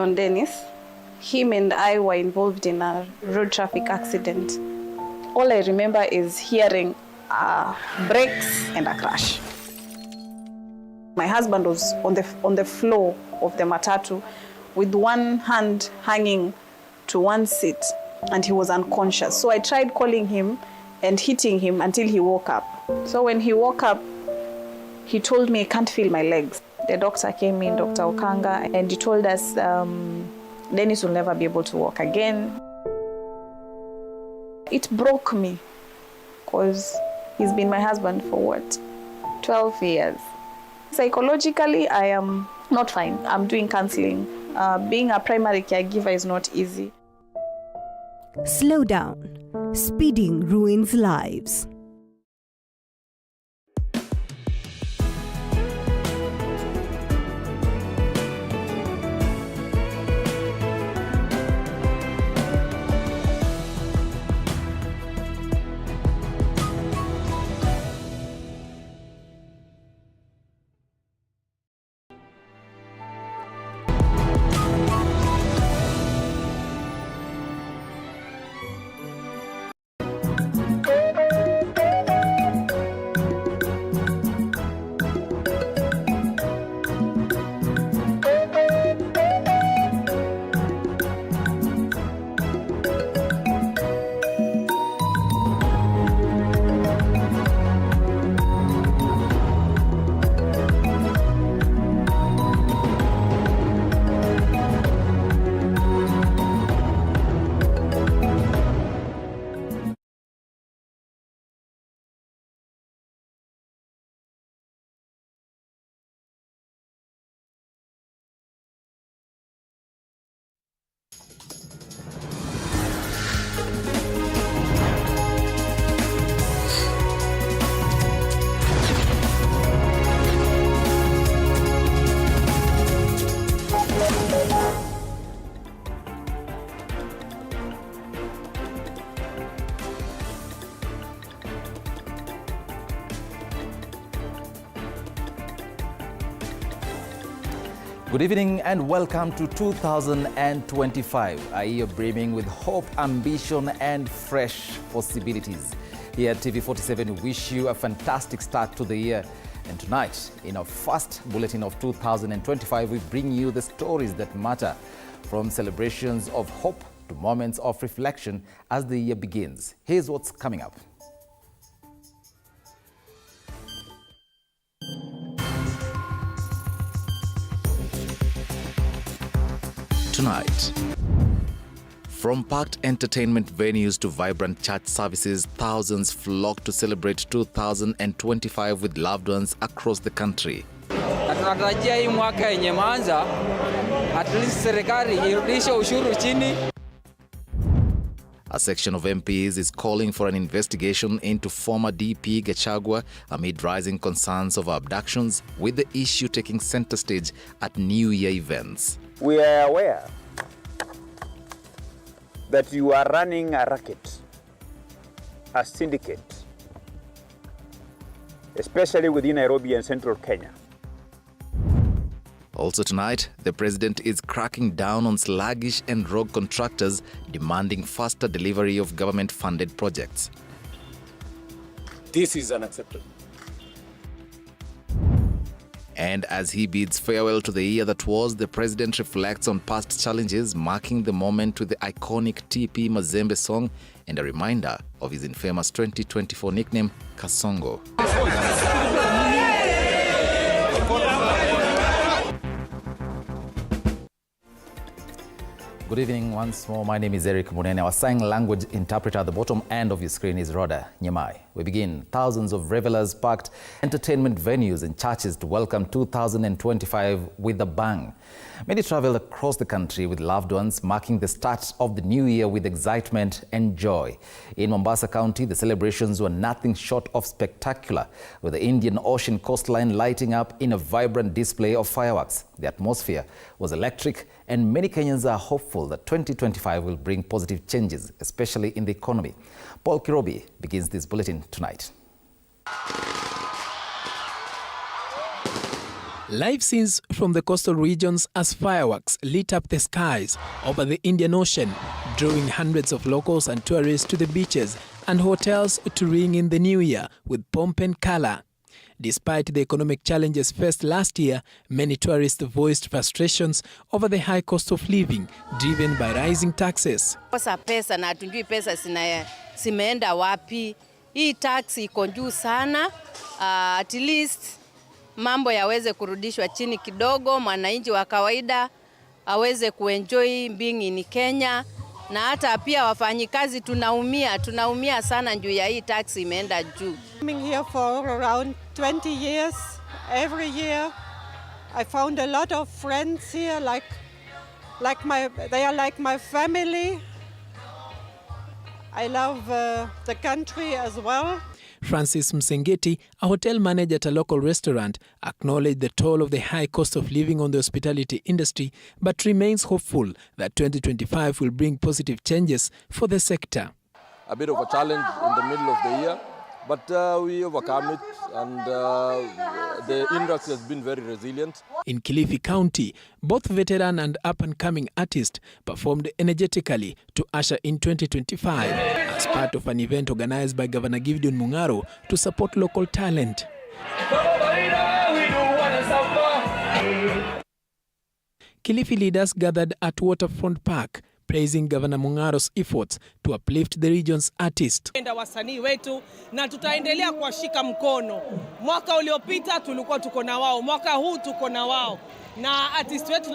On Dennis, him and I were involved in a road traffic accident. All I remember is hearing brakes and a crash. My husband was on the floor of the matatu with one hand hanging to one seat, and he was unconscious. So I tried calling him and hitting him until he woke up. So when he woke up, he told me, I can't feel my legs. The doctor came in, Dr. Okanga, and he told us Dennis will never be able to walk again. It broke me because he's been my husband for what, 12 years. Psychologically, I am not fine. I'm doing counseling. Being a primary caregiver is not easy. Slow down. Speeding ruins lives. Good evening and welcome to 2025, a year brimming with hope, ambition and fresh possibilities. Here at TV47, we wish you a fantastic start to the year. And tonight, in our first bulletin of 2025, we bring you the stories that matter, from celebrations of hope to moments of reflection as the year begins. Here's what's coming up. Tonight, from packed entertainment venues to vibrant church services, thousands flock to celebrate 2025 with loved ones across the country. Tunatarajia hii mwaka yenye imeanza, at least serikali irudishe ushuru chini. A section of MPs is calling for an investigation into former DP Gachagua amid rising concerns over abductions, with the issue taking center stage at New Year events. We are aware that you are running a racket, a syndicate, especially within Nairobi and central Kenya. Also tonight, the president is cracking down on sluggish and rogue contractors, demanding faster delivery of government-funded projects. This is unacceptable. And as he bids farewell to the year that was, the president reflects on past challenges, marking the moment with the iconic TP Mazembe song and a reminder of his infamous 2024 nickname, Kasongo. Good evening once more. My name is Munene. Our sign language interpreter at the bottom end of your screen is Rhoda Nyamai. We begin. Thousands of revelers packed entertainment venues and churches to welcome 2025 with a bang. Many traveled across the country with loved ones, marking the start of the new year with excitement and joy. In Mombasa County, the celebrations were nothing short of spectacular, with the Indian Ocean coastline lighting up in a vibrant display of fireworks. The atmosphere was electric, and many Kenyans are hopeful that 2025 will bring positive changes, especially in the economy. Paul Kirobi begins this bulletin tonight. Live scenes from the coastal regions as fireworks lit up the skies over the Indian Ocean, drawing hundreds of locals and tourists to the beaches and hotels to ring in the new year with pomp and color. Despite the economic challenges faced last year, many tourists voiced frustrations over the high cost of living driven by rising taxes. Kosa pesa na hatujui pesa zimeenda wapi. Hii tax iko juu sana. At least mambo yaweze kurudishwa chini kidogo, mwananchi wa kawaida aweze kuenjoy being in Kenya, na hata pia wafanyikazi tunaumia sana juu ya hii tax imeenda juu. Coming here for around 20 years, every year I found a lot of friends here, they are like my family. I love the country as well. Francis Msengeti, a hotel manager at a local restaurant, acknowledged the toll of the high cost of living on the hospitality industry, but remains hopeful that 2025 will bring positive changes for the sector. A bit of a challenge in the middle of the year, but we overcome it, and the industry has been very resilient. In Kilifi County, both veteran and up-and-coming artists performed energetically to usher in 2025 as part of an event organized by Governor Gideon Mungaro to support local talent. Kilifi leaders gathered at Waterfront Park, praising Governor Mungaro's efforts to uplift the region's artists. Wasanii wetu na tutaendelea kuwashika mkono. Mwaka uliopita tulikuwa tuko na wao, mwaka huu tuko na wao. Na artist wetu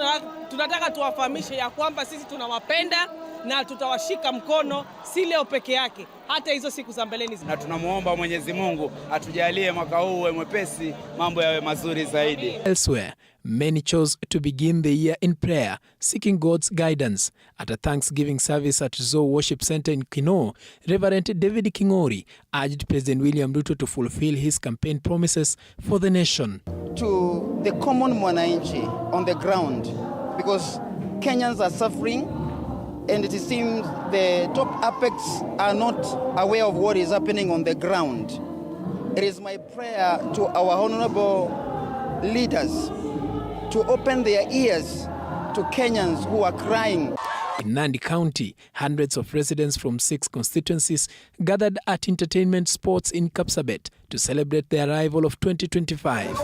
tunataka tuwafahamishe ya kwamba sisi tunawapenda na tutawashika mkono, si leo peke yake, hata hizo siku za mbeleni. Na tunamuomba Mwenyezi Mungu atujalie mwaka huu uwe mwepesi, mambo yawe mazuri zaidi. Elsewhere, many chose to begin the year in prayer, seeking God's guidance. At a Thanksgiving service at Zoo Worship Center in Kinoo, Reverend David Kingori urged President William Ruto to fulfill his campaign promises for the nation. To the common mwananchi on the ground, because Kenyans are suffering, and it seems the top apex are not aware of what is happening on the ground. It is my prayer to our honorable leaders to open their ears to Kenyans who are crying. In Nandi County, hundreds of residents from 6 constituencies gathered at entertainment spots in Kapsabet to celebrate the arrival of 2025.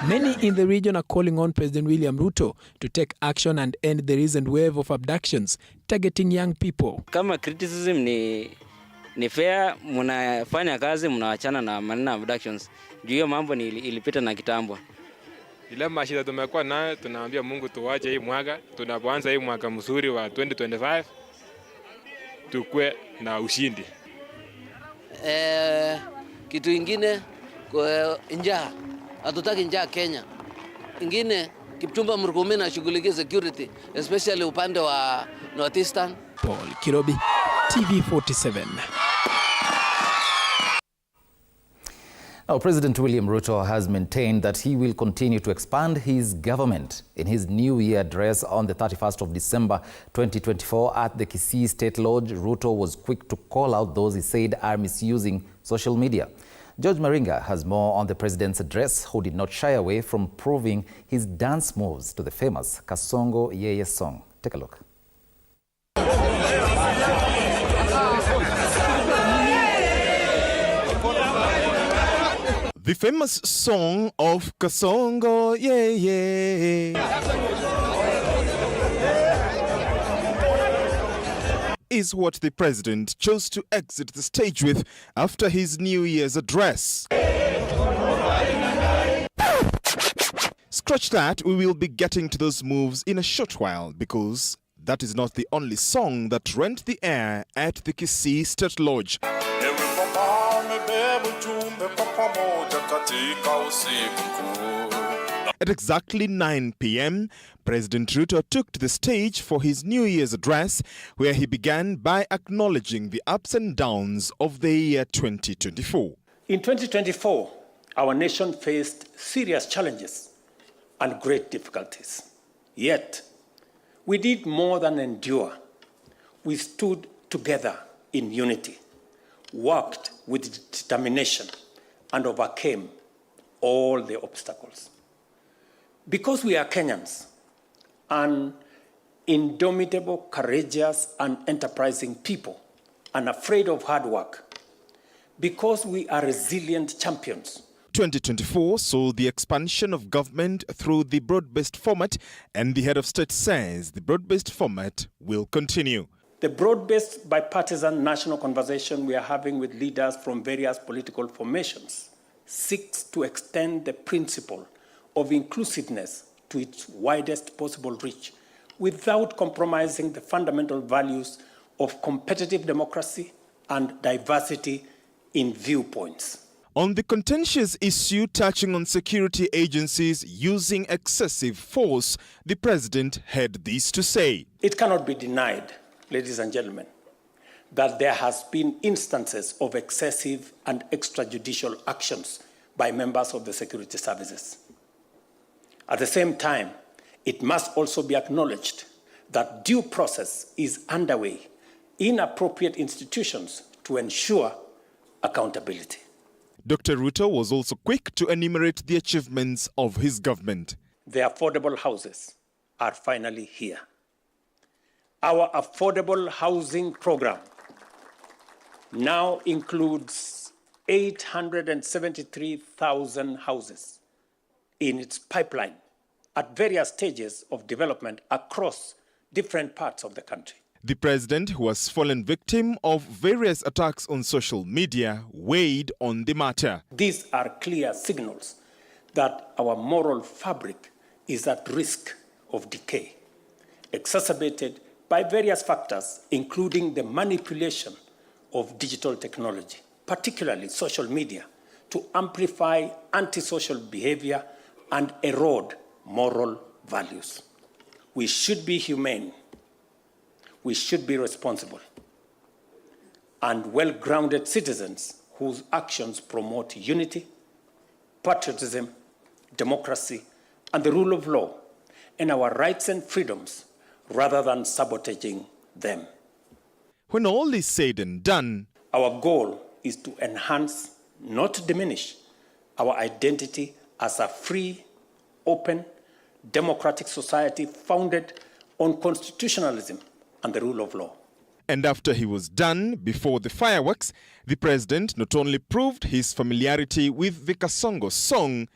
Many in the region are calling on President William Ruto to take action and end the recent wave of abductions targeting young people. Kama criticism ni fair, mnafanya kazi, mnaachana na maneno abductions. Juu hiyo mambo ilipita na kitambo. Ile mashida tumekuwa nayo, tunaambia Mungu tuwache hii mwaka, tunapoanza hii mwaka mzuri wa 2025 tukue na ushindi. Kitu ingine njaa, hatutaki njaa Kenya. Ingine Kipchumba Murkomen ashughulikie security, especially upande wa Northeastern. Paul Kirobi, TV47. Now, President William Ruto has maintained that he will continue to expand his government. In his New Year address on the 31st of December 2024 at the Kisii State Lodge, Ruto was quick to call out those he said are misusing social media. George Maringa has more on the president's address, who did not shy away from proving his dance moves to the famous Kasongo Yeye song. Take a look. The famous song of Kasongo, yeah, yeah, is what the president chose to exit the stage with after his New Year's address. Scratch that, we will be getting to those moves in a short while, because that is not the only song that rent the air at the Kisii State Lodge. At exactly 9 p.m., President Ruto took to the stage for his New Year's address, where he began by acknowledging the ups and downs of the year 2024. In 2024, our nation faced serious challenges and great difficulties. Yet, we did more than endure. We stood together in unity, worked with determination, and overcame all the obstacles. Because we are Kenyans, an indomitable, courageous, and enterprising people, unafraid of hard work. Because we are resilient champions. 2024 saw the expansion of government through the broad-based format, and the head of state says the broad-based format will continue. The broad-based bipartisan national conversation we are having with leaders from various political formations seeks to extend the principle of inclusiveness to its widest possible reach without compromising the fundamental values of competitive democracy and diversity in viewpoints. On the contentious issue touching on security agencies using excessive force, the president had this to say. It cannot be denied, ladies and gentlemen, that there has been instances of excessive and extrajudicial actions by members of the security services. At the same time, it must also be acknowledged that due process is underway in appropriate institutions to ensure accountability. Dr. Ruto was also quick to enumerate the achievements of his government. The affordable houses are finally here. Our affordable housing program now includes 873,000 houses in its pipeline at various stages of development across different parts of the country. The president, who has fallen victim of various attacks on social media, weighed on the matter. These are clear signals that our moral fabric is at risk of decay, exacerbated by various factors, including the manipulation of digital technology, particularly social media, to amplify antisocial behavior and erode moral values. We should be humane, we should be responsible, and well-grounded citizens whose actions promote unity, patriotism, democracy, and the rule of law, and our rights and freedoms, rather than sabotaging them. When all is said and done, our goal is to enhance, not diminish, our identity as a free, open, democratic society founded on constitutionalism and the rule of law. And after he was done, before the fireworks, the president not only proved his familiarity with the Kasongo song,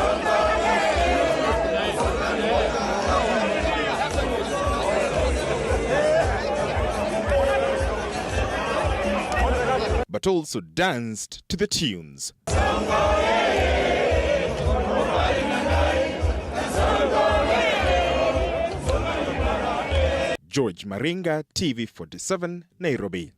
but also danced to the tunes. George Maringa, TV47, Nairobi.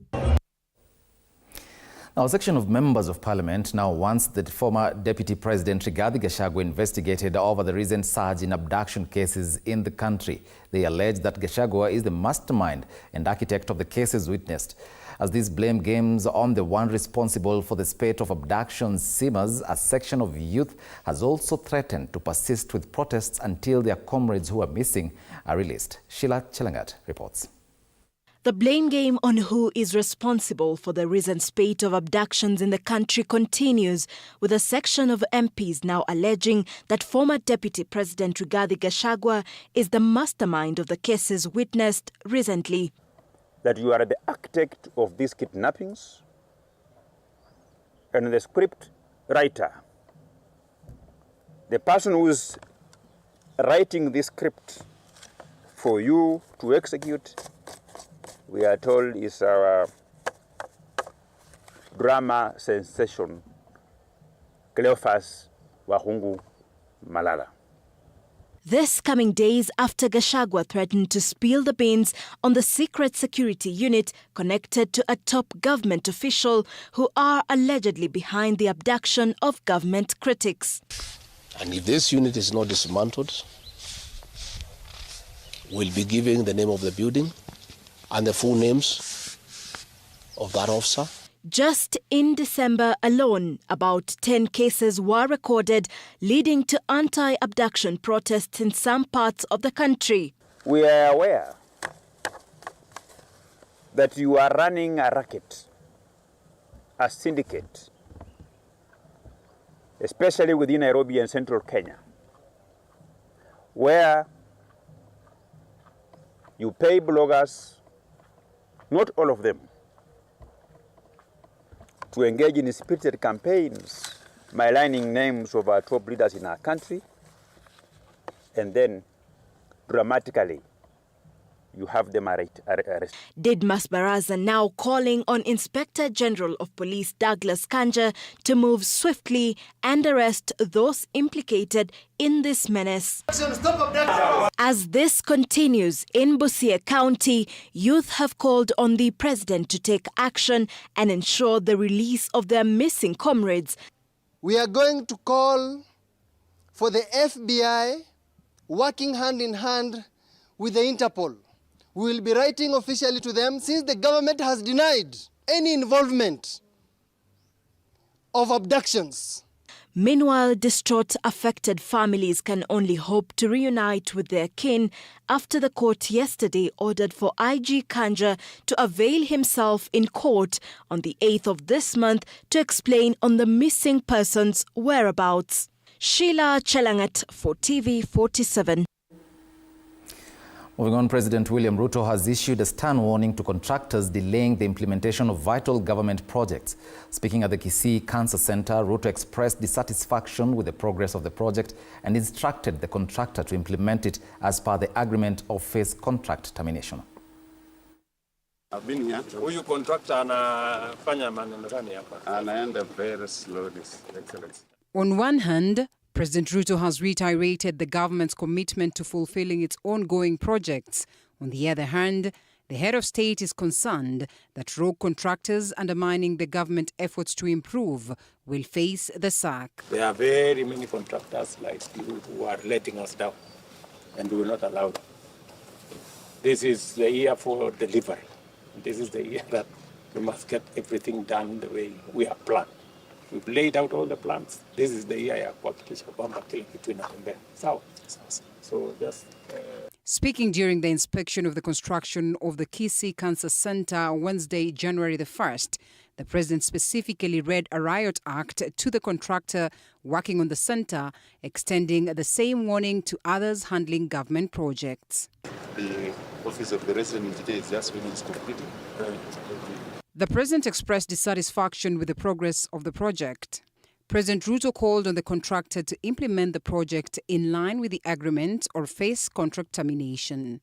Now, a section of members of parliament now wants the former Deputy President Rigathi Gachagua investigated over the recent surge in abduction cases in the country. They allege that Gachagua is the mastermind and architect of the cases witnessed. As these blame games on the one responsible for the spate of abductions simmers, a section of youth has also threatened to persist with protests until their comrades who are missing are released. Sheila Chelangat reports. The blame game on who is responsible for the recent spate of abductions in the country continues, with a section of MPs now alleging that former Deputy President Rigathi Gachagua is the mastermind of the cases witnessed recently. That you are the architect of these kidnappings and the script writer. The person who is writing this script for you to execute, we are told, is our drama sensation, Cleophas Wahungu Malala. This coming days after Gachagua threatened to spill the beans on the secret security unit connected to a top government official who are allegedly behind the abduction of government critics. And if this unit is not dismantled, we'll be giving the name of the building and the full names of that officer. Just in December alone, about 10 cases were recorded, leading to anti-abduction protests in some parts of the country. We are aware that you are running a racket, a syndicate, especially within Nairobi and central Kenya, where you pay bloggers, not all of them, to engage in spirited campaigns, maligning names of our top leaders in our country, and then dramatically you have them arrested. Didmas Baraza now calling on Inspector General of Police Douglas Kanja to move swiftly and arrest those implicated in this menace. As this continues in Busia County, youth have called on the president to take action and ensure the release of their missing comrades. We are going to call for the FBI working hand in hand with the Interpol. We will be writing officially to them since the government has denied any involvement of abductions. Meanwhile, distraught affected families can only hope to reunite with their kin after the court yesterday ordered for IG Kanja to avail himself in court on the 8th of this month to explain on the missing person's whereabouts. Sheila Chelangat for TV 47. Moving on, President William Ruto has issued a stern warning to contractors delaying the implementation of vital government projects. Speaking at the Kisii Cancer Center, Ruto expressed dissatisfaction with the progress of the project and instructed the contractor to implement it as per the agreement of phase contract termination. I've been here. Huyu contractor anafanya maneno gani hapa? Anaenda very slowly, Excellency. On one hand, President Ruto has reiterated the government's commitment to fulfilling its ongoing projects. On the other hand, the head of state is concerned that rogue contractors undermining the government efforts to improve will face the sack. There are very many contractors like you who are letting us down, and we will not allow them. This is the year for delivery. This is the year that we must get everything done the way we have planned. We've laid out all the plans. This is the year ya kuhakikisha kwamba kila kitu inatembea sawa. So just Speaking during the inspection of the construction of the Kisii Cancer Center on Wednesday, January the 1st, the president specifically read a riot act to the contractor working on the center, extending the same warning to others handling government projects. The office of the resident engineer is just when it's completed. The president expressed dissatisfaction with the progress of the project. President Ruto called on the contractor to implement the project in line with the agreement or face contract termination.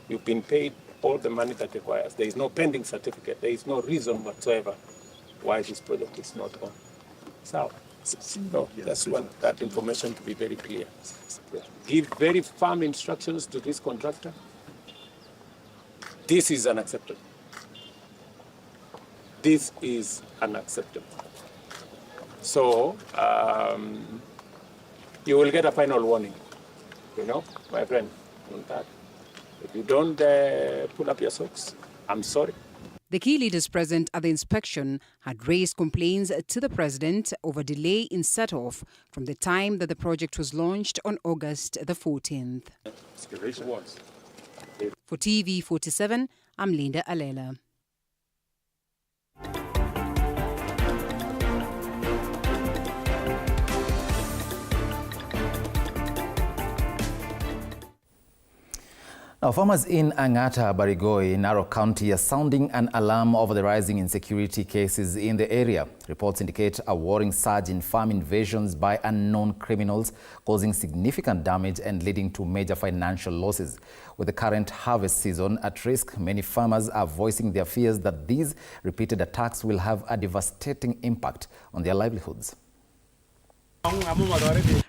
you've been paid all the money that requires. There is no pending certificate. There is no reason whatsoever why this project is not on. So, no, that's one, that information to be very clear. Give very firm instructions to this contractor. This is unacceptable. This is unacceptable. So, you will get a final warning, you know, my friend, on that. If you don't pull up your socks, I'm sorry. The key leaders present at the inspection had raised complaints to the president over delay in set-off from the time that the project was launched on August the 14th. For TV 47, I'm Linda Alela. Now, farmers in Angata, Barigoi, Narok County are sounding an alarm over the rising insecurity cases in the area. Reports indicate a worrying surge in farm invasions by unknown criminals, causing significant damage and leading to major financial losses. With the current harvest season at risk, many farmers are voicing their fears that these repeated attacks will have a devastating impact on their livelihoods.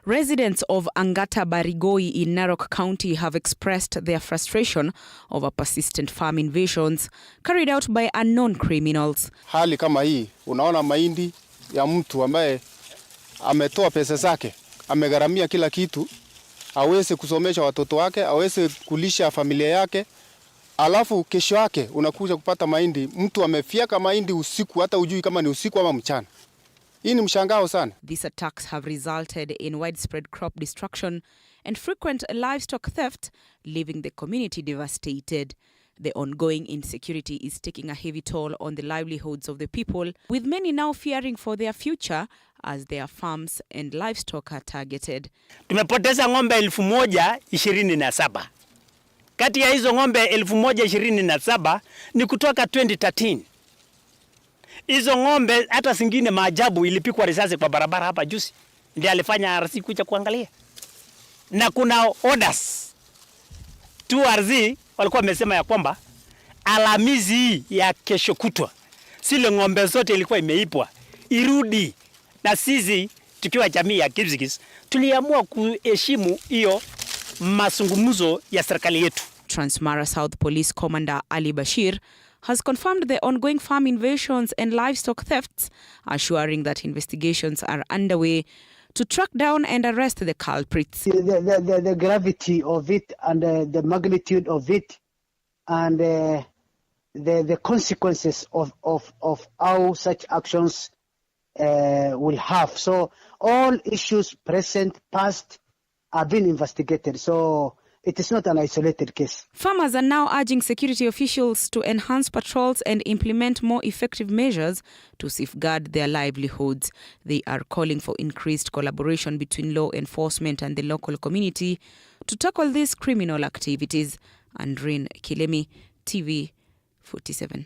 Residents of Angata Barigoi in Narok County have expressed their frustration over persistent farm invasions carried out by unknown criminals. Hali kama hii, unaona mahindi ya mtu ambaye ametoa pesa zake, amegharamia kila kitu, aweze kusomesha watoto wake, aweze kulisha familia yake, alafu kesho yake unakuja kupata mahindi, mtu amefiaka mahindi usiku, hata ujui kama ni usiku ama mchana. These attacks have resulted in widespread crop destruction and frequent livestock theft, leaving the community devastated. The ongoing insecurity is taking a heavy toll on the livelihoods of the people, with many now fearing for their future as their farms and livestock are targeted. Tumepoteza ng'ombe 1027. Kati ya hizo ng'ombe 1027 ni kutoka 2013. Hizo ng'ombe hata zingine maajabu ilipikwa risasi kwa barabara hapa juzi. Ndiye alifanya RC kuja kuangalia. Na kuna orders 2RZ walikuwa wamesema ya kwamba Alhamisi ya kesho kutwa zile ng'ombe zote ilikuwa imeipwa irudi, na sisi tukiwa jamii ya Kipsigis tuliamua kuheshimu hiyo mazungumzo ya serikali yetu. Transmara South Police Commander Ali Bashir has confirmed the ongoing farm invasions and livestock thefts, assuring that investigations are underway to track down and arrest the culprits. The gravity of it and the magnitude of it and the consequences of how such actions will have. So all issues present, past, have been investigated. So it is not an isolated case. Farmers are now urging security officials to enhance patrols and implement more effective measures to safeguard their livelihoods. They are calling for increased collaboration between law enforcement and the local community to tackle these criminal activities. Andrin Kilemi, TV 47.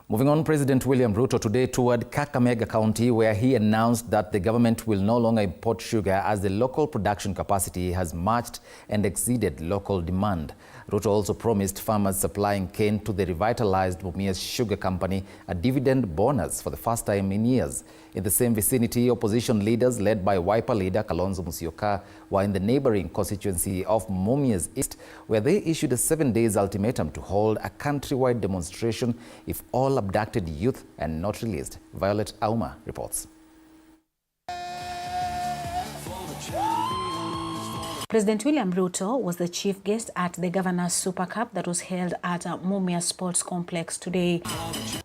Moving on, President William Ruto today toured Kakamega County, where he announced that the government will no longer import sugar as the local production capacity has matched and exceeded local demand. Ruto also promised farmers supplying cane to the revitalized Mumias Sugar Company a dividend bonus for the first time in years. In the same vicinity, opposition leaders led by Wiper leader Kalonzo Musyoka were in the neighboring constituency of Mumias East, where they issued a 7-day ultimatum to hold a countrywide demonstration if all abducted youth are not released. Violet Auma reports. President William Ruto was the chief guest at the Governor's Super Cup that was held at Mumias Sports Complex today.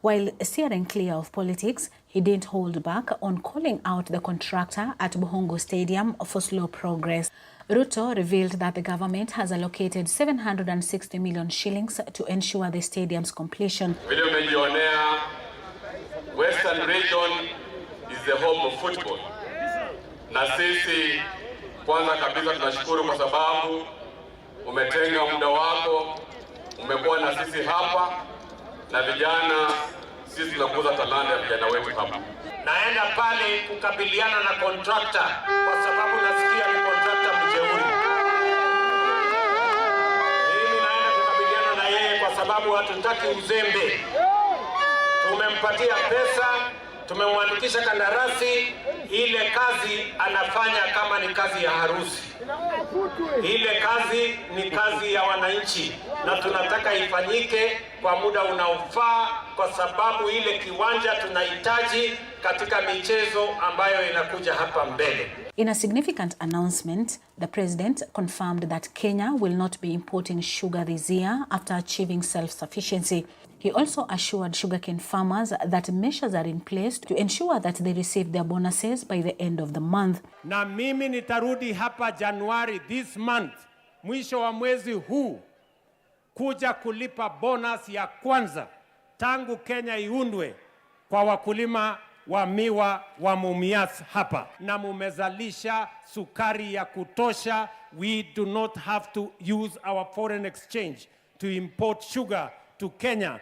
While steering clear of politics, he didn't hold back on calling out the contractor at Buhungu Stadium for slow progress. Ruto revealed that the government has allocated 760 million shillings to ensure the stadium's completion. Western region is the home of football. Na sisi kwanza kabisa tunashukuru kwa sababu umetenga muda wako, umekuwa na sisi hapa na vijana, sisi tunakuza talanta ya vijana wetu hapa. Naenda pale kukabiliana na contractor kwa sababu nasikia ni contractor mjeuri. Mimi naenda kukabiliana na yeye kwa sababu hatutaki uzembe. Tumempatia pesa, tumemwandikisha kandarasi, ile kazi anafanya kama ni kazi ya harusi. Ile kazi ni kazi ya wananchi na tunataka ifanyike kwa muda unaofaa kwa sababu ile kiwanja tunahitaji katika michezo ambayo inakuja hapa mbele. In a significant announcement, the president confirmed that Kenya will not be importing sugar this year after achieving self-sufficiency. He also assured sugarcane farmers that measures are in place to ensure that they receive their bonuses by the end of the month. Na mimi nitarudi hapa January this month, mwisho wa mwezi huu, kuja kulipa bonus ya kwanza tangu Kenya iundwe kwa wakulima wa miwa wa Mumias hapa. Na mumezalisha sukari ya kutosha. We do not have to use our foreign exchange to import sugar to Kenya.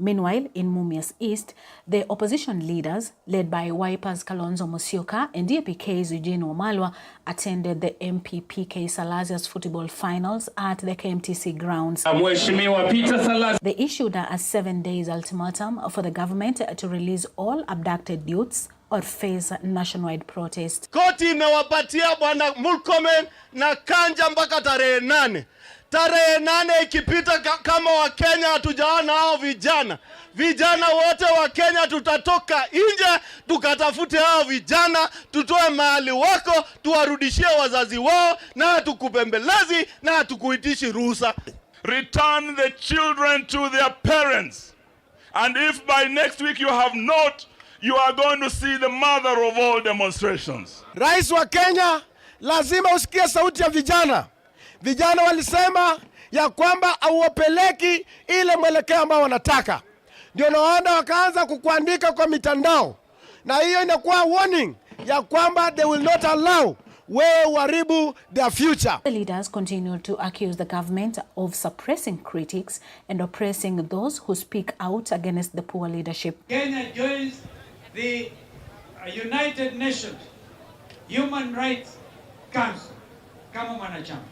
Meanwhile, in Mumias East, the opposition leaders, led by Wiper's Kalonzo Musyoka and DAP-K's Eugene Wamalwa, attended the MPPK Salazia's football finals at the KMTC grounds. They issued a 7-day ultimatum for the government to release all abducted youths or face nationwide protest. Koti imewapatia bwana Murkomen na Kanja mpaka tarehe 8. Tarehe 8 ikipita kama wa Kenya hatujaona hao vijana wote wa Kenya tutatoka nje tukatafute hao vijana, tutoe mahali wako, tuwarudishie wazazi wao na tukupembelezi na tukuitishi ruhusa. Return the children to their parents, and if by next week you have not, you are going to see the mother of all demonstrations. Rais wa Kenya lazima usikie sauti ya vijana. Vijana walisema ya kwamba hauwapeleki ile mwelekeo ambao wanataka. ndio naona wakaanza kukuandika kwa mitandao, na hiyo inakuwa warning ya kwamba they will not allow wewe uharibu their future. The leaders continue to accuse the government of suppressing critics and oppressing those who speak out against the poor leadership. Kenya joins the United Nations Human Rights Council kama mwanachama.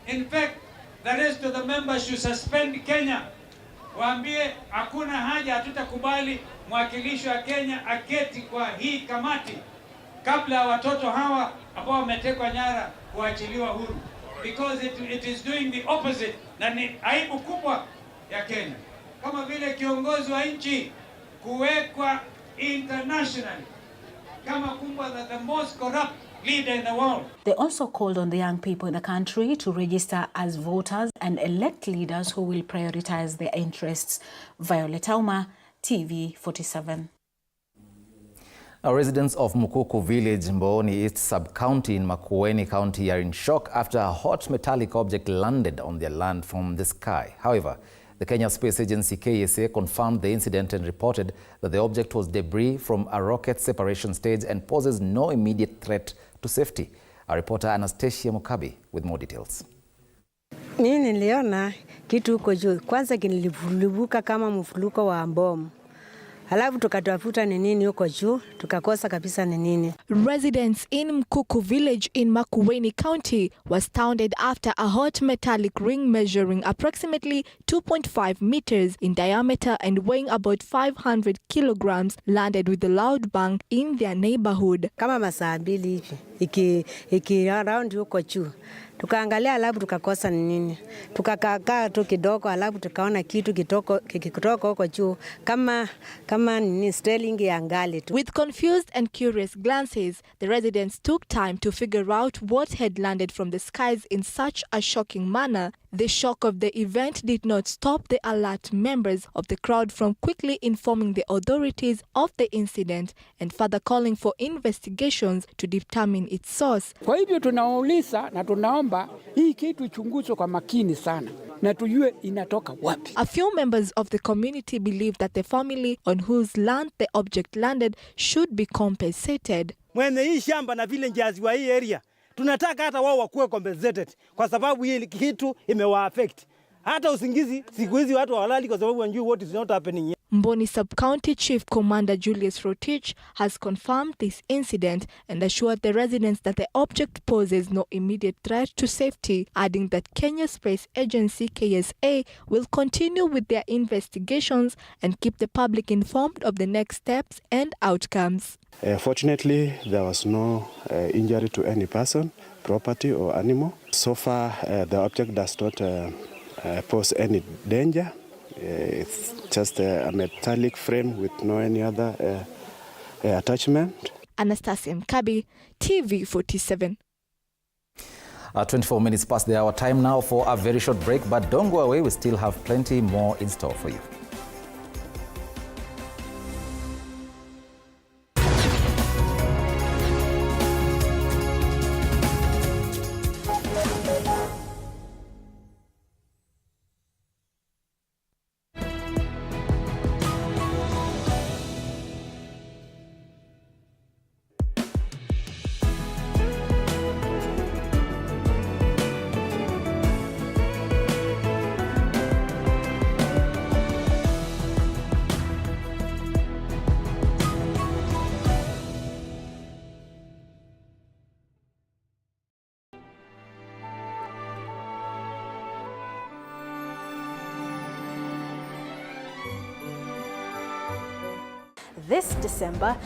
In fact, the rest of the members should suspend Kenya. Waambie hakuna haja, hatutakubali mwakilishi wa Kenya aketi kwa hii kamati kabla ya watoto hawa ambao wametekwa nyara kuachiliwa huru, because it is doing the opposite, na ni aibu kubwa ya Kenya kama vile kiongozi wa nchi kuwekwa internationally kama kumbwa the most corrupt leader in the world. They also called on the young people in the country to register as voters and elect leaders who will prioritize their interests. Violet Auma, TV 47. Now, residents of Mukuku village, Mbooni East sub-county in Makueni County are in shock after a hot metallic object landed on their land from the sky. However, the Kenya Space Agency KSA confirmed the incident and reported that the object was debris from a rocket separation stage and poses no immediate threat to safety. Our reporter Anastasia Mukabi with more details. Mimi niliona kitu huko juu. Kwanza kililipuka kama mfuluko wa bomu. Halafu tukatafuta ni nini huko juu, tukakosa kabisa ni nini. Residents in Mukuku village in Makueni County were astounded after a hot metallic ring measuring approximately 2.5 meters in diameter and weighing about 500 kilograms landed with a loud bang in their neighborhood. Kama masaa 2 hivi iki around huko juu. Tukaangalia alafu tukakosa ni nini. Tukakaa tu kidogo alafu tukaona kitu kikitoka huko juu kama nini sterling ya ngali tu. With confused and curious glances, the residents took time to figure out what had landed from the skies in such a shocking manner. The shock of the event did not stop the alert members of the crowd from quickly informing the authorities of the incident and further calling for investigations to determine its source. Kwa hivyo tunauliza na tunaomba hii kitu ichunguzwe kwa makini sana na tujue inatoka wapi. A few members of the community believe that the family on whose land the object landed should be compensated. Mwenye hii shamba na villagers wa hii area tunataka hata wao wakuwe compensated kwa sababu hii kitu imewa-affect. Hata usingizi siku hizi watu hawalali kwa sababu wanjui what is not happening here. Mboni Sub-County Chief Commander Julius Rotich has confirmed this incident and assured the residents that the object poses no immediate threat to safety, adding that Kenya Space Agency KSA will continue with their investigations and keep the public informed of the next steps and outcomes. Fortunately, there was no injury to any person, property or animal. So far, the object does not pose any danger. It's just a metallic frame with no any other attachment. Anastasia Mkabi, TV 47. 24 minutes past the hour. Time now for a very short break, but don't go away. We still have plenty more in store for you. This December,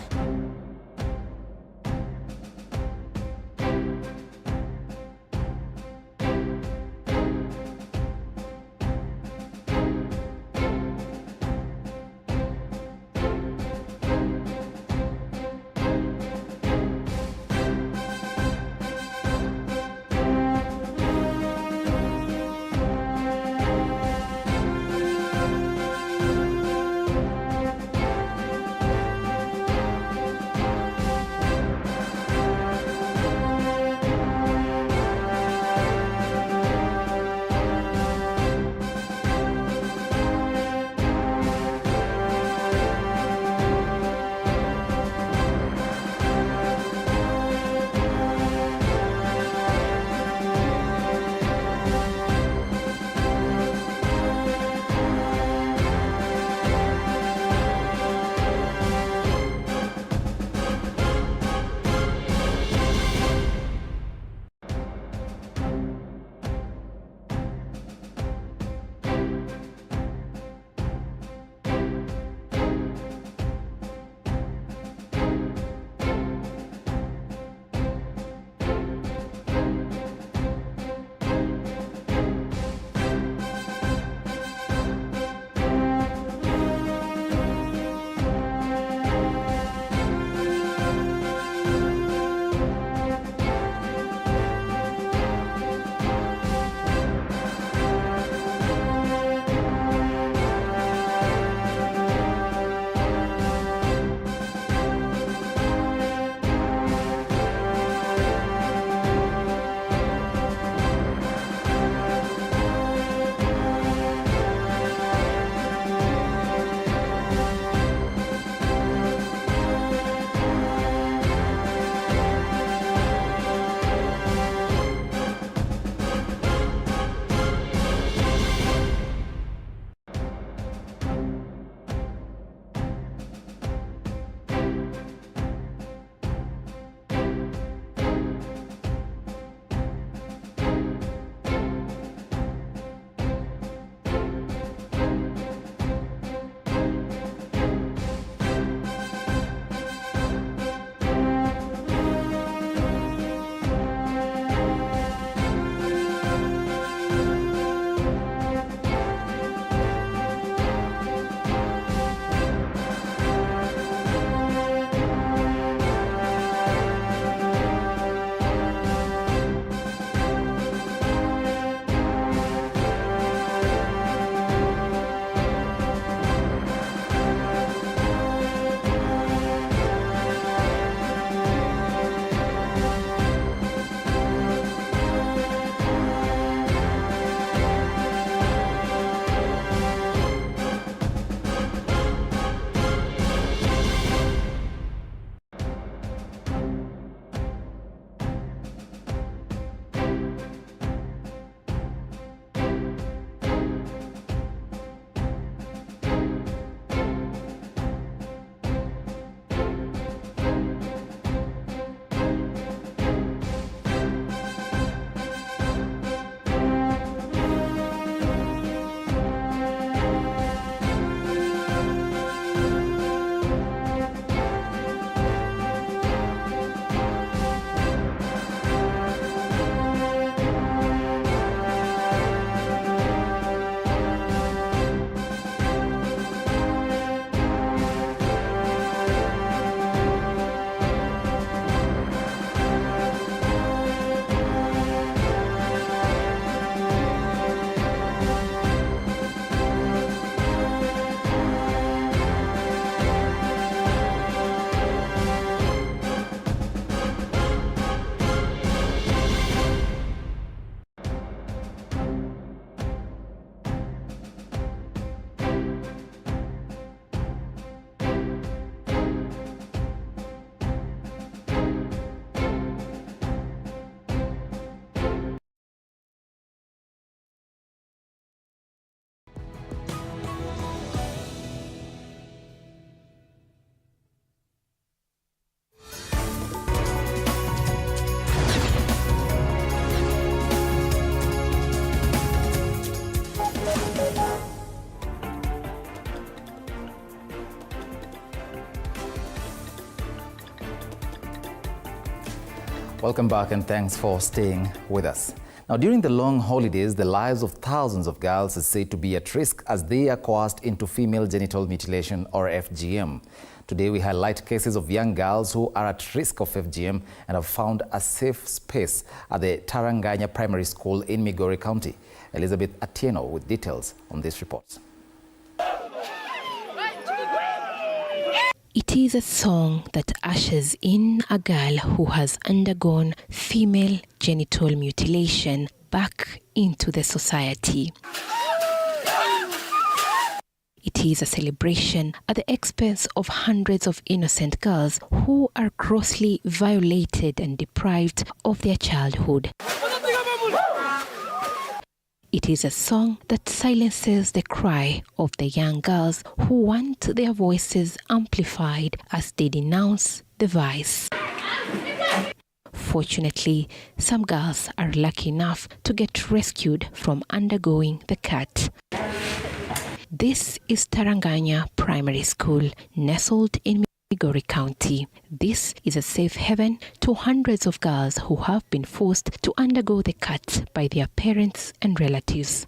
Welcome back and thanks for staying with us. Now, during the long holidays, the lives of thousands of girls is said to be at risk as they are coerced into female genital mutilation or FGM. Today, we highlight cases of young girls who are at risk of FGM and have found a safe space at the Taranganya Primary School in Migori County. Elizabeth Atieno with details on this report. It is a song that ushers in a girl who has undergone female genital mutilation back into the society. It is a celebration at the expense of hundreds of innocent girls who are grossly violated and deprived of their childhood. It is a song that silences the cry of the young girls who want their voices amplified as they denounce the vice. Fortunately, some girls are lucky enough to get rescued from undergoing the cut. This is Taranganya Primary School, nestled in Migori County. This is a safe haven to hundreds of girls who have been forced to undergo the cut by their parents and relatives.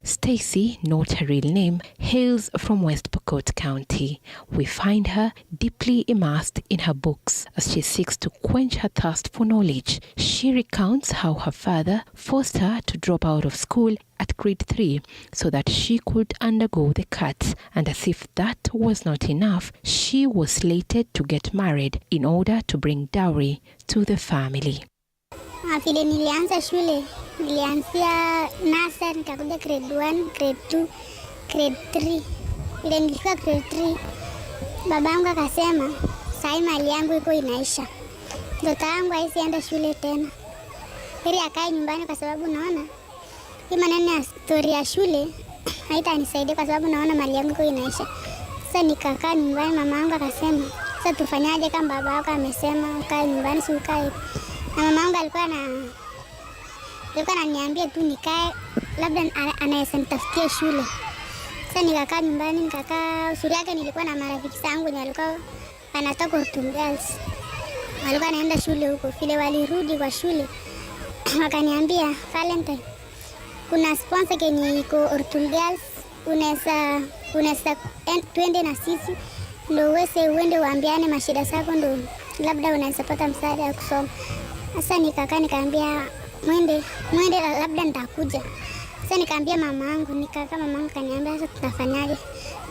Stacy, not her real name, hails from West Pokot County. We find her deeply immersed in her books as she seeks to quench her thirst for knowledge. She recounts how her father forced her to drop out of school at grade 3 so that she could undergo the cut, and as if that was not enough, she was slated to get married in order to bring dowry to the family. Vile nilianza shule, nilianzia nursery nikakuja grade 1, grade 2, grade 3. Vile nilifika grade 3, babangu akasema, "Sai mali yangu iko inaisha. Mtoto wangu haisienda shule tena. Heri akae nyumbani kwa sababu naona hii maneno ya story ya shule haitanisaidia kwa sababu naona mali yangu iko inaisha." Sasa nikakaa nyumbani, mamangu akasema, "Sasa tufanyaje kama baba yako amesema ukae nyumbani si ukae?" Na mamangu alikuwa ananiambia tu nikae, labda anaweza nitafutie shule. Sasa nikakaa nyumbani, nikakaa. Shule yake nilikuwa na marafiki zangu wenye walikuwa wanatoka Ortum Girls. Walikuwa naenda shule huko. Vile walirudi kwa shule, wakaniambia, "Valentine, kuna sponsor kenye iko Ortum Girls, unaweza twende na sisi ndio uende waambiane mashida zako, ndio labda unaweza pata msaada wa kusoma." Sasa nikakaa nikaambia mwende labda nitakuja. Sasa nikaambia mamangu, nikakaa, mamangu kaniambia, "Sasa tutafanyaje?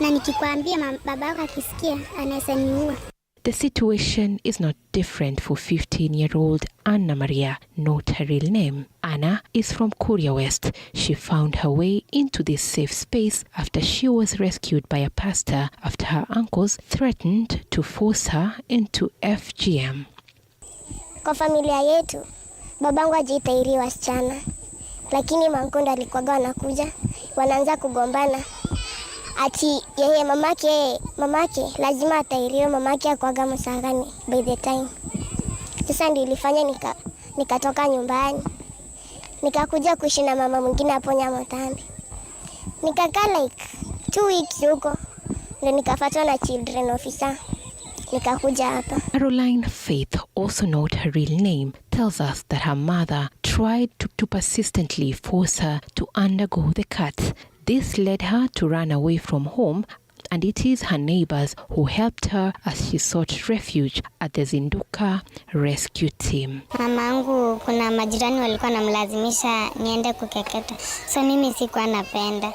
Na nikikwambia baba yako akisikia anaweza niua." The situation is not different for 15-year-old Anna Maria, not her real name. Anna is from Kuria West. She found her way into this safe space after she was rescued by a pastor after her uncles threatened to force her into FGM. Kwa familia yetu, babangu ajitahiri wasichana, lakini mankondo alikuwa anakuja, wanaanza kugombana. Ati yeye mamake lazima atairiwe, mamake akwaga msagani by the time. Sasa ndio ilifanya nikatoka nyumbani. Nikakuja kuishi na mama mwingine hapo Nyamotambi. Nikakaa like 2 weeks huko. Ndio nikafuatwa na children officer. Nikakuja hapa. Caroline Faith, also not her real name, tells us that her mother tried to persistently force her to undergo the cut. This led her to run away from home, and it is her neighbors who helped her as she sought refuge at the Zinduka rescue team. Mamangu, kuna majirani walikuwa namlazimisha niende kukeketa. So mimi sikuwa napenda.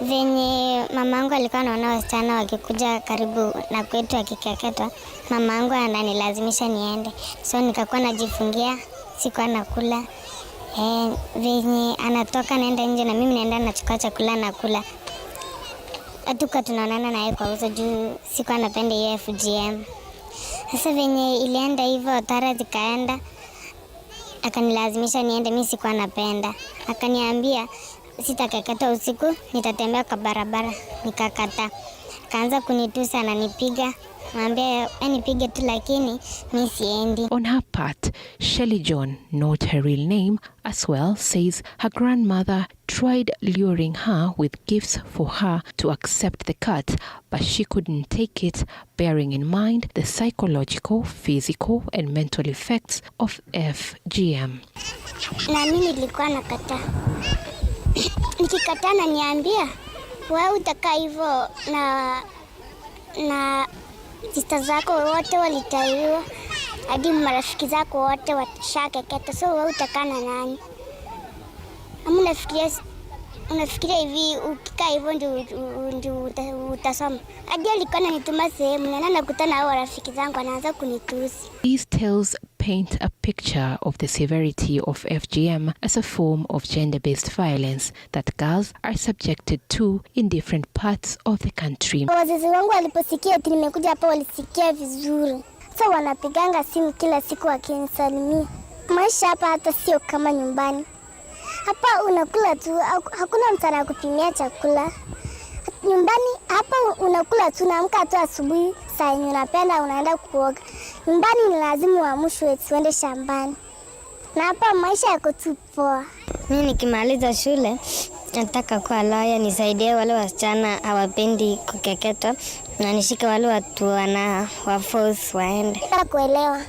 Venye mamangu alikuwa anaona wasichana wakikuja karibu na kwetu akikeketa, mamangu ananilazimisha niende. So nikakuwa najifungia, sikuwa nakula. Venye anatoka naenda nje na mimi naenda nachukua chakula nakula. Hatuka tunaonana naye kwa uso juu sikuwa napenda hiyo FGM. Sasa venye ilienda hivyo, Tara zikaenda, akanilazimisha niende, mimi sikuwa napenda. Akaniambia sitakeketa usiku, nitatembea kwa barabara. Nikakata. Akaanza kunitusa, ananipiga, Mwambie anipige tu lakini mimi siendi. On her part, Shelley John, not her real name, as well says her grandmother tried luring her with gifts for her to accept the cut, but she couldn't take it, bearing in mind the psychological, physical and mental effects of FGM. Na mimi nilikuwa nakataa. Nikikataa na niambia, wewe utakaa hivyo na sister zako wote walitaiwa, hadi marafiki zako wote watashakeketa, so wewe utakaa na nani? Ama unafikiria hivi ukikaa hivyo ndio utasoma? Hadi alikuwa ananituma sehemu na nakutana na rafiki zangu anaanza kunitusi. These tales paint a picture of the severity of FGM as a form of gender-based violence that girls are subjected to in different parts of the country. Wazazi wangu waliposikia ati nimekuja hapa walisikia vizuri. So wanapiganga simu kila siku wakinisalimia. Maisha hapa hata sio kama nyumbani. Hapa unakula tu, hakuna mtu anakupimia chakula. Nyumbani hapa unakula tu, unaamka tu asubuhi saa yenye unapenda unaenda kuoga. Nyumbani ni lazima uamshwe uende shambani. Na hapa maisha yako tu poa. Mimi nikimaliza shule nataka kuwa lawyer, nisaidie wale wasichana hawapendi kukeketwa na nishike wale watu wa force waende. Nataka kuelewa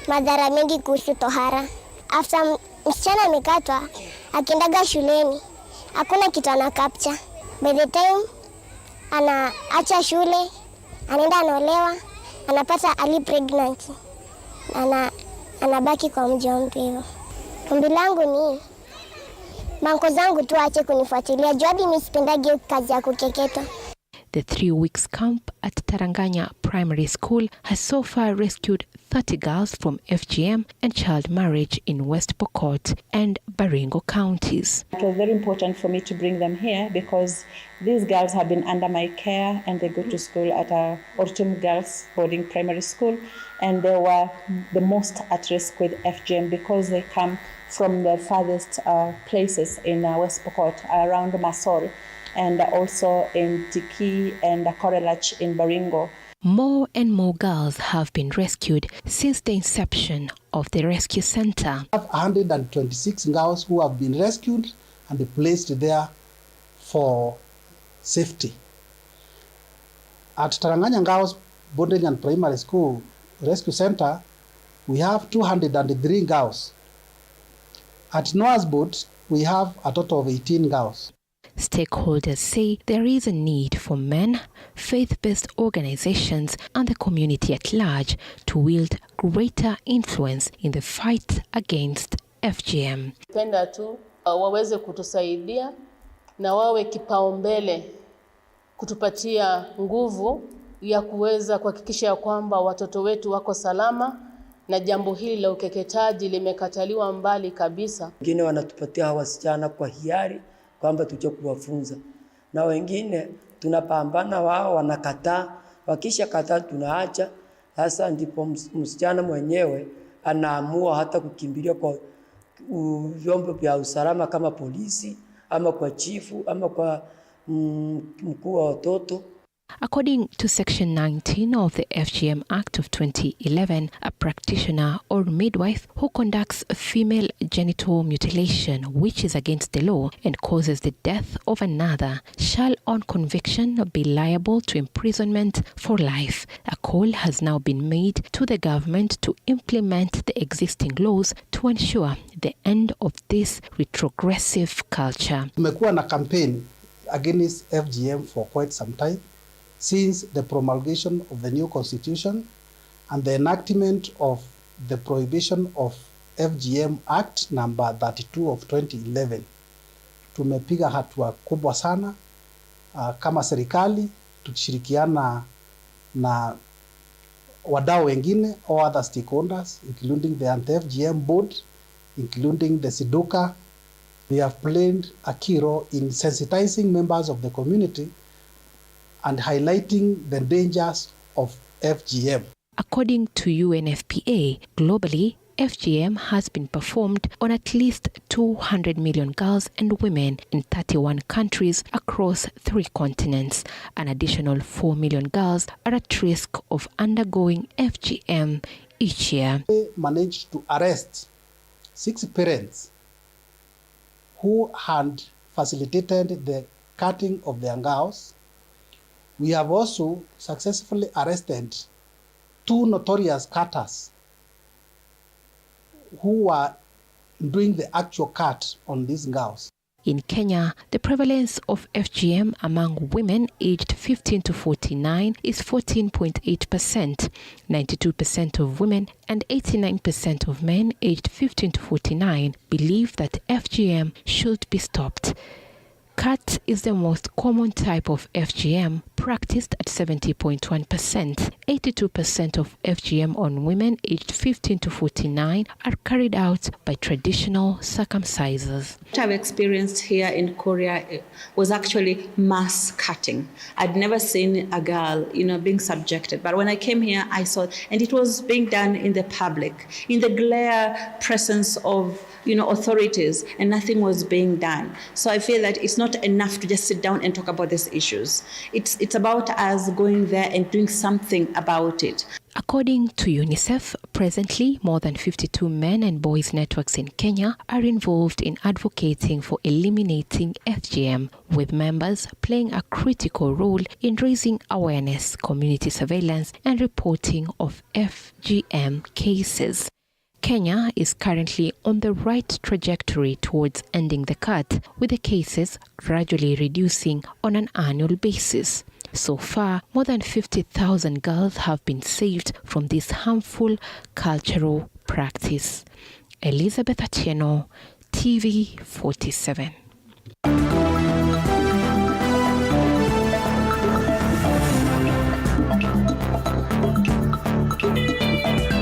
madhara mengi kuhusu tohara. After msichana amekatwa akiendaga shuleni hakuna kitu ana capture. By the time anaacha shule, anaenda anaolewa, anapata early pregnancy, anabaki kwa mjombe hivyo. Ombi langu ni banko zangu tu ache kunifuatilia, juu hadi mimi sipendagi kazi ya kukeketa. The 3 weeks camp at Taranganya Primary School has so far rescued 30 girls from FGM and child marriage in West Pokot and Baringo counties. It was very important for me to bring them here because these girls have been under my care and they go to school at a Autumn Girls Boarding Primary School, and they were the most at risk with FGM because they come from the farthest places in West Pokot, around Masol, and also in Tiki and Korelach in Baringo. More and more girls have been rescued since the inception of the rescue center. We have 126 girls who have been rescued and placed there for safety. At Taranganya Girls Boarding and Primary School Rescue Center, we have 203 girls. At Noah's Boat, we have a total of 18 girls. Stakeholders say there is a need for men, faith-based organizations and the community at large to wield greater influence in the fight against FGM. Penda tu waweze kutusaidia na wawe kipaumbele kutupatia nguvu ya kuweza kuhakikisha kwamba watoto wetu wako salama na jambo hili la ukeketaji limekataliwa mbali kabisa. Wengine wanatupatia wasichana kwa hiari kwamba tuje kuwafunza, na wengine tunapambana, wao wanakataa, wakisha kataa tunaacha. Sasa ndipo msichana mwenyewe anaamua hata kukimbilia kwa vyombo vya usalama kama polisi ama kwa chifu ama kwa mkuu wa watoto. According to Section 19 of the FGM Act of 2011, a practitioner or midwife who conducts female genital mutilation, which is against the law and causes the death of another, shall on conviction be liable to imprisonment for life. A call has now been made to the government to implement the existing laws to ensure the end of this retrogressive culture. Tumekuwa na campaign against FGM for quite some time, since the promulgation of the new constitution and the enactment of the Prohibition of FGM Act number 32 of 2011. Tumepiga hatua kubwa sana kama serikali tukishirikiana na wadau wengine, all other stakeholders, including the Anti-FGM Board, including the SIDUKA. We have played a key role in sensitizing members of the community and highlighting the dangers of FGM. According to UNFPA, globally, FGM has been performed on at least 200 million girls and women in 31 countries across 3 continents. An additional 4 million girls are at risk of undergoing FGM each year. We managed to arrest 6 parents who had facilitated the cutting of their girls. We have also successfully arrested 2 notorious cutters who were doing the actual cut on these girls. In Kenya, the prevalence of FGM among women aged 15 to 49 is 14.8%. 92% of women and 89% of men aged 15 to 49 believe that FGM should be stopped. CAT is the most common type of FGM, practiced at 70.1%. 82% of FGM on women aged 15 to 49 are carried out by traditional circumcisers. What I've experienced here in Korea was actually mass cutting. I'd never seen a girl, being subjected. But when I came here, I saw, and it was being done in the public, in the glare presence of authorities, and nothing was being done. So I feel that it's not enough to just sit down and talk about these issues. It's about us going there and doing something about it. According to UNICEF, presently more than 52 men and boys networks in Kenya are involved in advocating for eliminating FGM, with members playing a critical role in raising awareness, community surveillance, and reporting of FGM cases. Kenya is currently on the right trajectory towards ending the cut, with the cases gradually reducing on an annual basis. So far, more than 50,000 girls have been saved from this harmful cultural practice. Elizabeth Atieno, TV 47.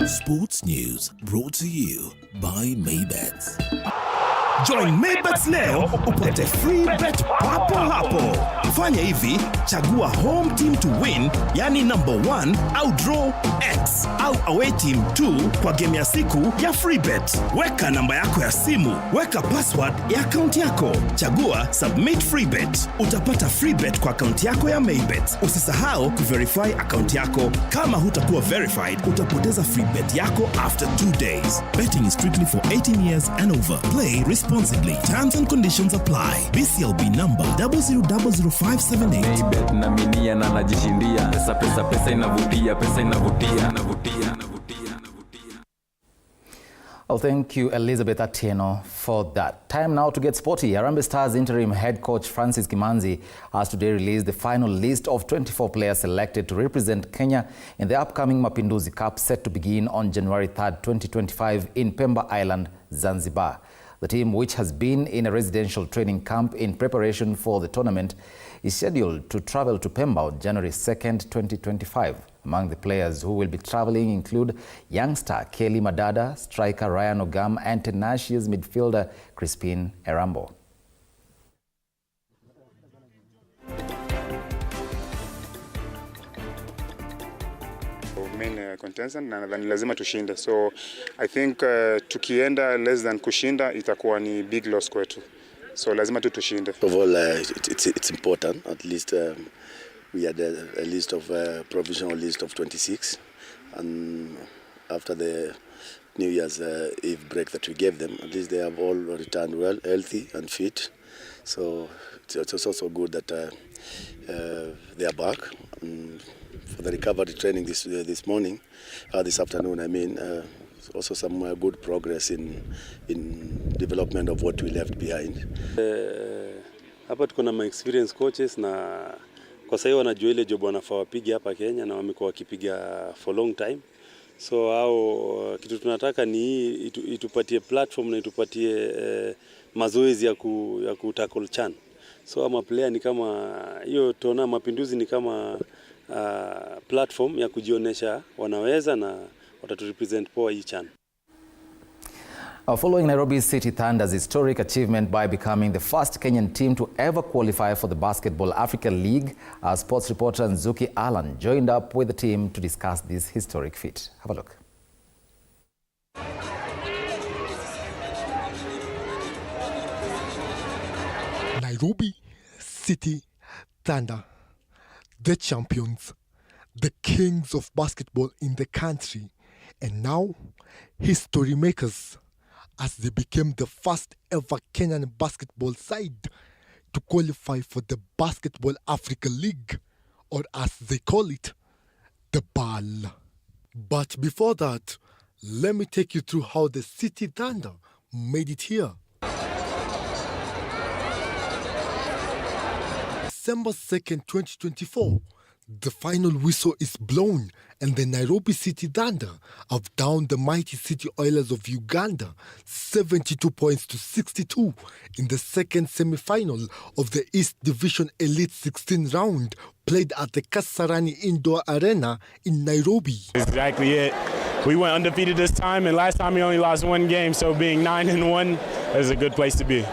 Sports news brought to you by Maybets. Join Maybets leo upate free bet papo hapo. Fanya hivi, chagua home team to win, yani number 1, au draw X, au away team 2 kwa game ya siku ya free bet. Weka namba yako ya simu, weka password ya account yako. Chagua submit free bet. Utapata free bet kwa account yako ya Maybets. Usisahau kuverify account yako. Kama hutakuwa verified, utapoteza free bet yako after 2 days. Betting is strictly for 18 years and over. Play responsibly. Terms and conditions apply. BCLB number 000578. Maybet na minia na najishindia. Pesa inavutia. Well, thank you, Elizabeth Atieno, for that. Time now to get sporty. Harambee Stars interim head coach Francis Kimanzi has today released the final list of 24 players selected to represent Kenya in the upcoming Mapinduzi Cup, set to begin on January 3rd, 2025 in Pemba Island, Zanzibar. The team, which has been in a residential training camp in preparation for the tournament, is scheduled to travel to Pemba on January 2nd, 2025. Among the players who will be traveling include youngster Kelly Madada, striker Ryan Ogam, and tenacious midfielder Crispin Erambo. Main contestant na nadhani lazima tushinde, so I think tukienda less than kushinda itakuwa ni big loss kwetu, so lazima tushinde. Of all, it's important. At least we had a list of provisional list of 26, and after the New Year's Eve break that we gave them, at least they have all returned well, healthy and fit. So it's also good that they are back. For the recovery training this afternoon, I mean, also some good progress in development of what we left behind. Hapa tuko na experience coaches, na kwa sasa wanajua ile job wanafaa wapige hapa Kenya, na wamekuwa wakipiga for long time. So hao kitu tunataka ni itupatie platform na itupatie mazoezi ya kutackle CHAN. So ama player ni kama hiyo, tuona Mapinduzi ni kama platform ya kujionesha wanaweza na wataturepresent poa hii CHAN. Following Nairobi City Thunder's historic achievement by becoming the first Kenyan team to ever qualify for the Basketball Africa League, our sports reporter Nzuki Alan joined up with the team to discuss this historic feat. Have a look. Nairobi City Thunder, the champions, the kings of basketball in the country, and now history makers as they became the first ever Kenyan basketball side to qualify for the Basketball Africa League, or as they call it, the BAL. But before that, let me take you through how the City Thunder made it here. December 2nd, 2024, the final whistle is blown and the Nairobi City Thunder have downed the mighty City Oilers of Uganda 72 points to 62 in the second semi-final of the East Division Elite 16 round played at the Kasarani Indoor Arena in Nairobi. Exactly it. We went undefeated this time, and last time we only lost one game, so being 9-1 is a good place to be.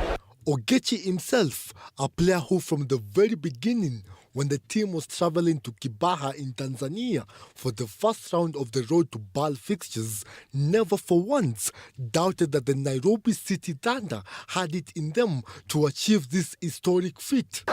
Ogechi himself, a player who from the very beginning, when the team was traveling to Kibaha in Tanzania for the first round of the road to BAL fixtures, never for once doubted that the Nairobi City Thunder had it in them to achieve this historic feat.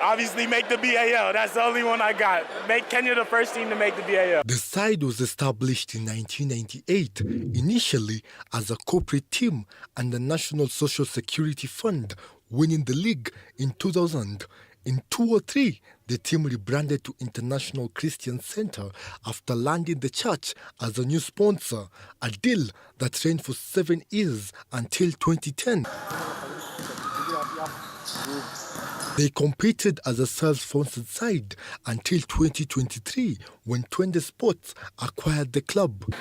Obviously make the BAL. That's the only one I got. Make Kenya the first team to make the BAL. The side was established in 1998, initially as a corporate team and the National Social Security Fund, winning the league in 2000. In 2003, the team rebranded to International Christian Center after landing the church as a new sponsor, a deal that ran for 7 years until 2010. They competed as a self-sponsored side until 2023 when 20 Sports acquired the club.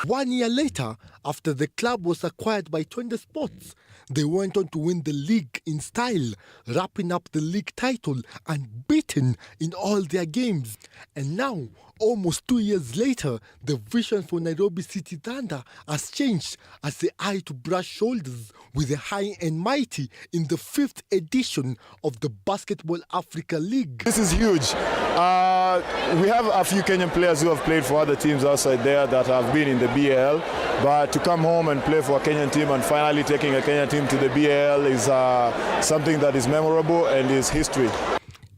One year later, after the club was acquired by 20 Sports, they went on to win the league in style, wrapping up the league title unbeaten in all their games. And now, almost 2 years later, the vision for Nairobi City Thunder has changed as they eye to brush shoulders with the high and mighty in the 5th edition of the Basketball Africa League. This is huge. We have a few Kenyan players who have played for other teams outside there that have been in the BAL, but to come home and play for a Kenyan team and finally taking a Kenyan team to the BAL is something that is memorable and is history.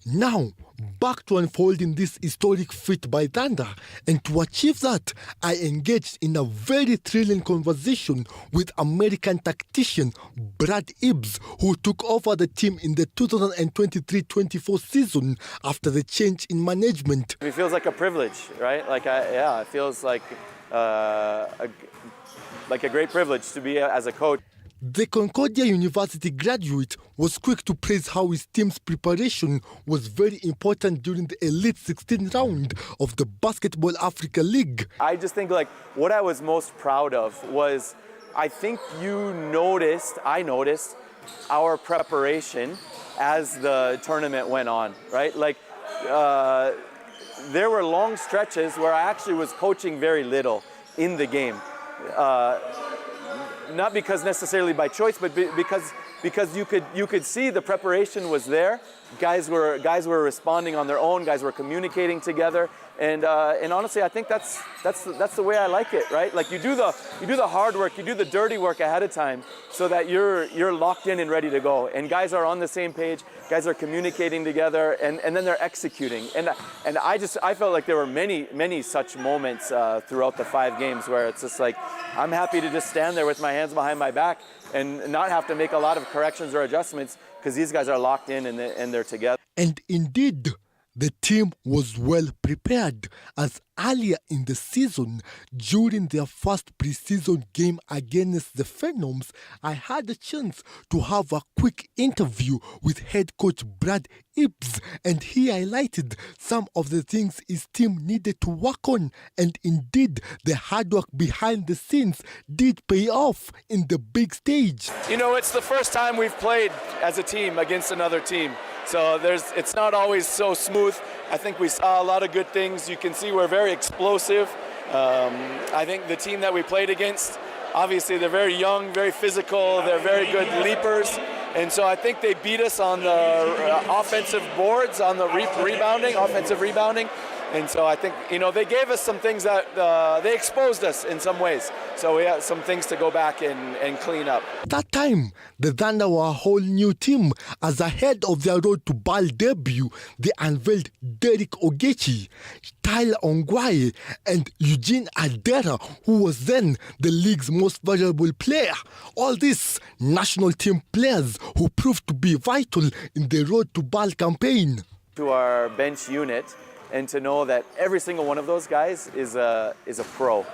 Now, back to unfolding this historic feat by Thunder, and to achieve that, I engaged in a very thrilling conversation with American tactician Brad Ibbs, who took over the team in the 2023-24 season after the change in management. It feels like a privilege, right? It feels like a great privilege to be as a coach. The Concordia University graduate was quick to praise how his team's preparation was very important during the Elite 16 round of the Basketball Africa League. I just think what I was most proud of was, I think I noticed our preparation as the tournament went on, right? There were long stretches where I actually was coaching very little in the game. Not because necessarily by choice, but because you could see the preparation was there. Guys were responding on their own. Guys were communicating together, and honestly, I think that's the way I like it, right? Like you do the hard work, you do the dirty work ahead of time, so that you're locked in and ready to go. And guys are on the same page. Guys are communicating together, and then they're executing. And I felt like there were many such moments throughout the 5 games where it's just like I'm happy to just stand there with my hands behind my back and not have to make a lot of corrections or adjustments because these guys are locked in and they're together. And indeed, the team was well prepared, as earlier in the season, during their first preseason game against the Phenoms, I had a chance to have a quick interview with head coach Brad Ibbs, and he highlighted some of the things his team needed to work on, and indeed, the hard work behind the scenes did pay off in the big stage. It's the first time we've played as a team against another team. So it's not always so smooth. I think we saw a lot of good things. You can see we're very explosive. I think the team that we played against, obviously they're very young, very physical, they're very good leapers. And so I think they beat us on the offensive boards, on the offensive rebounding. And so I think, they gave us some things that they exposed us in some ways. So we have some things to go back and clean up. That time, the Thunder were a whole new team. As ahead of their road to BAL debut, they unveiled Derek Ogechi, Tyler Ongwae, and Eugene Adera, who was then the league's most valuable player. All these national team players who proved to be vital in the road to BAL campaign. To our bench unit, and to know that every single one of those guys is a pro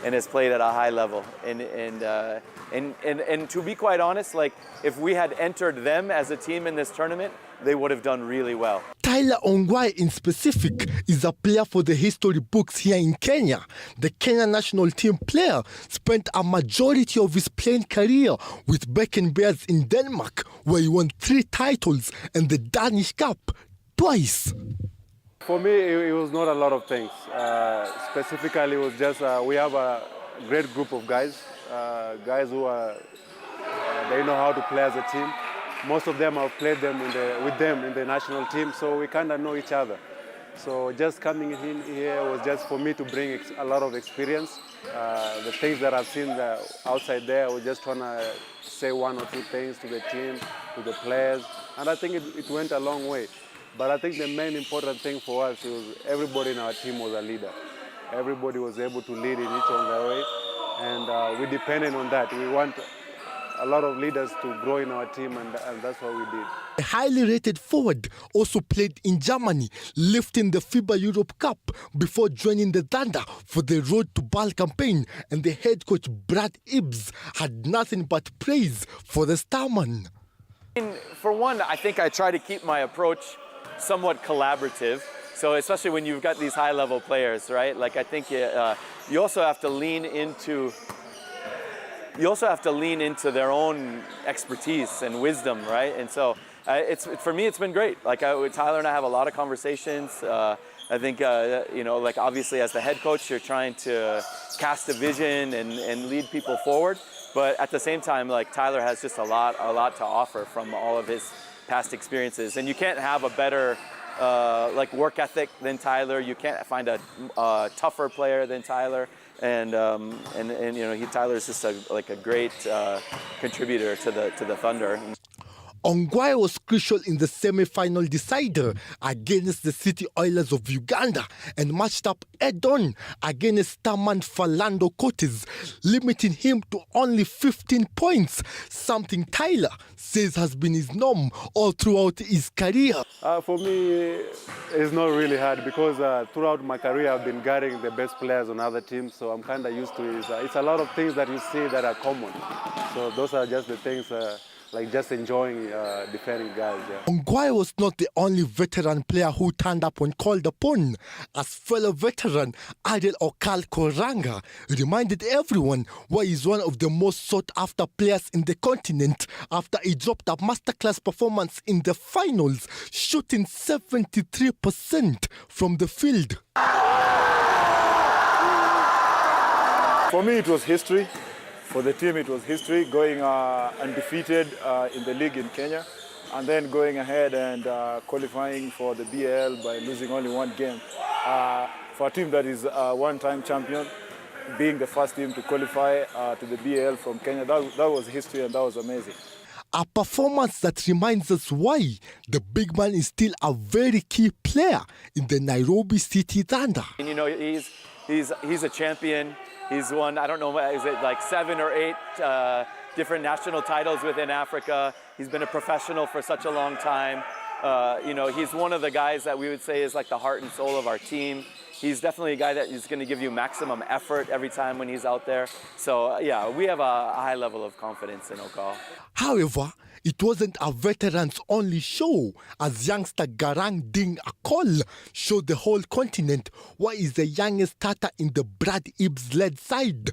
and has played at a high level. And to be quite honest, like if we had entered them as a team in this tournament, they would have done really well. Tyler Ongwae in specific is a player for the history books here in Kenya. The Kenya national team player spent a majority of his playing career with Becken Bears in Denmark, where he won 3 titles and the Danish Cup twice. For me, it was not a lot of things. Specifically, it was just we have a great group of guys, guys who are they know how to play as a team. Most of them have played with them in the national team, so we kind of know each other. So just coming in here was just for me to bring a lot of experience. The things that I've seen outside there, I was just trying to say 1 or 2 things to the team, to the players, and I think it went a long way. But I think the main important thing for us was everybody in our team was a leader. Everybody was able to lead in each of their way, and we depended on that. We want a lot of leaders to grow in our team, and that's what we did. A highly rated forward also played in Germany, lifting the FIBA Europe Cup before joining the Thunder for the Road to BAL campaign, and the head coach Brad Ibbs had nothing but praise for the Starman. For one, I think I try to keep my approach somewhat collaborative. So especially when you've got these high-level players, right? Like I think you also have to lean into their own expertise and wisdom, right? And so for me, it's been great. Like Tyler and I have a lot of conversations. I think like obviously as the head coach, you're trying to cast a vision and lead people forward. But at the same time, like Tyler has just a lot to offer from all of his past experiences, and you can't have a better like work ethic than Tyler. You can't find a tougher player than Tyler, and Tyler is just a great contributor to the Thunder. Ongwae was crucial in the semi-final decider against the City Oilers of Uganda and matched up head-on against Starman Philando Cotes, limiting him to only 15 points, something Tyler says has been his norm all throughout his career. For me, it's not really hard because throughout my career I've been guarding the best players on other teams, so I'm kind of used to it. It's a lot of things that you see that are common. So those are just the things like just enjoying defending guys. Yeah. Ongwae was not the only veteran player who turned up when called upon, as fellow veteran Adel Okal Koranga reminded everyone why he's one of the most sought-after players in the continent after he dropped a masterclass performance in the finals, shooting 73% from the field. For me, it was history. For the team, it was history, going undefeated in the league in Kenya, and then going ahead and qualifying for the BAL by losing only 1 game. For a team that is a one-time champion, being the first team to qualify to the BAL from Kenya, that was history, and that was amazing. A performance that reminds us why the big man is still a very key player in the Nairobi City Thunder. And he's a champion. He's won, I don't know, is it like 7 or 8 different national titles within Africa. He's been a professional for such a long time. He's one of the guys that we would say is like the heart and soul of our team. He's definitely a guy that is going to give you maximum effort every time when he's out there. So, yeah, we have a high level of confidence in Okal. However, it wasn't a veterans-only show, as youngster Garang Ding Akol showed the whole continent why he's the youngest starter in the Brad Ibbs-led side.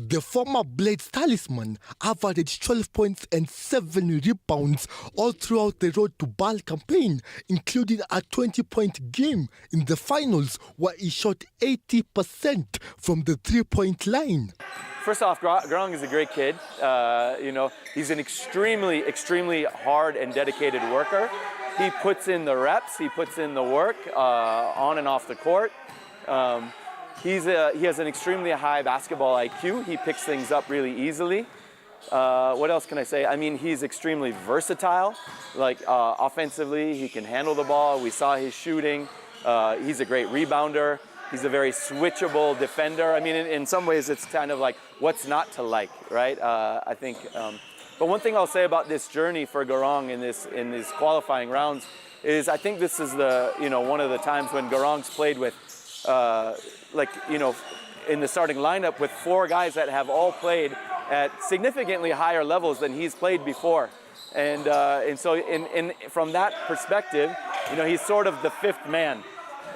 The former Blades talisman averaged 12 points and 7 rebounds all throughout the Road to BAL campaign, including a 20-point game in the finals where he shot 80% from the 3-point line. First off, Grong is a great kid. He's an extremely hard and dedicated worker. He puts in the reps, he puts in the work on and off the court. He has an extremely high basketball IQ. He picks things up really easily. What else can I say? I mean, he's extremely versatile. Like offensively, he can handle the ball. We saw his shooting. He's a great rebounder. He's a very switchable defender. I mean, in some ways, it's kind of like what's not to like, right? I think. But one thing I'll say about this journey for Garang in these qualifying rounds is I think this is one of the times when Garang's played with in the starting lineup with 4 guys that have all played at significantly higher levels than he's played before. And so from that perspective, he's sort of the 5th man.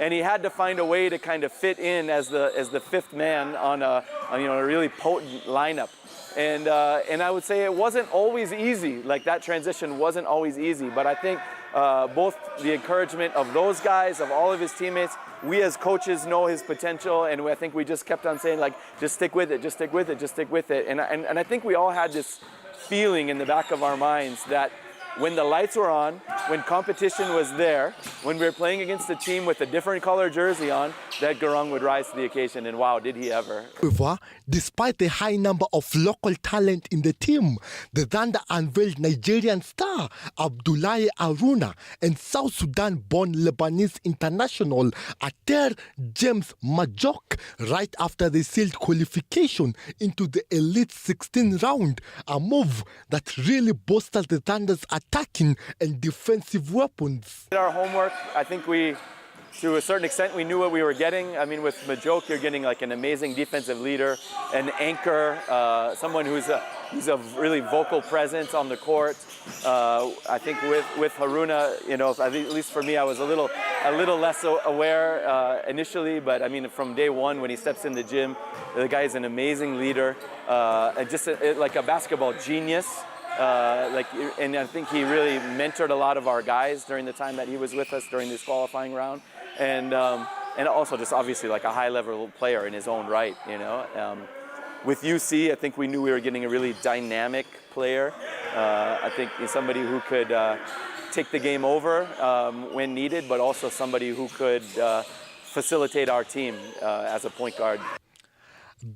And he had to find a way to kind of fit in as the 5th man on a really potent lineup. And I would say it wasn't always easy. Like that transition wasn't always easy. But I think both the encouragement of those guys, of all of his teammates, we as coaches know his potential, and I think we just kept on saying, like, just stick with it, just stick with it, just stick with it. And I think we all had this feeling in the back of our minds that when the lights were on, when competition was there, when we were playing against a team with a different color jersey on, that Garang would rise to the occasion, and wow, did he ever. However, despite the high number of local talent in the team, the Thunder unveiled Nigerian star Abdullahi Haruna and South Sudan-born Lebanese international Ater James Majok right after they sealed qualification into the Elite 16 round, a move that really bolstered the Thunder's attacking and defensive weapons. Our homework, I think to a certain extent, we knew what we were getting. I mean, with Majok, you're getting like an amazing defensive leader, an anchor, someone who's a really vocal presence on the court. I think with Haruna, at least for me, I was a little less aware initially, but I mean, from day one when he steps in the gym, the guy is an amazing leader, and just like a basketball genius. And I think he really mentored a lot of our guys during the time that he was with us during this qualifying round, and also just obviously like a high-level player in his own right. With UC, I think we knew we were getting a really dynamic player. I think he's somebody who could take the game over when needed, but also somebody who could facilitate our team as a point guard.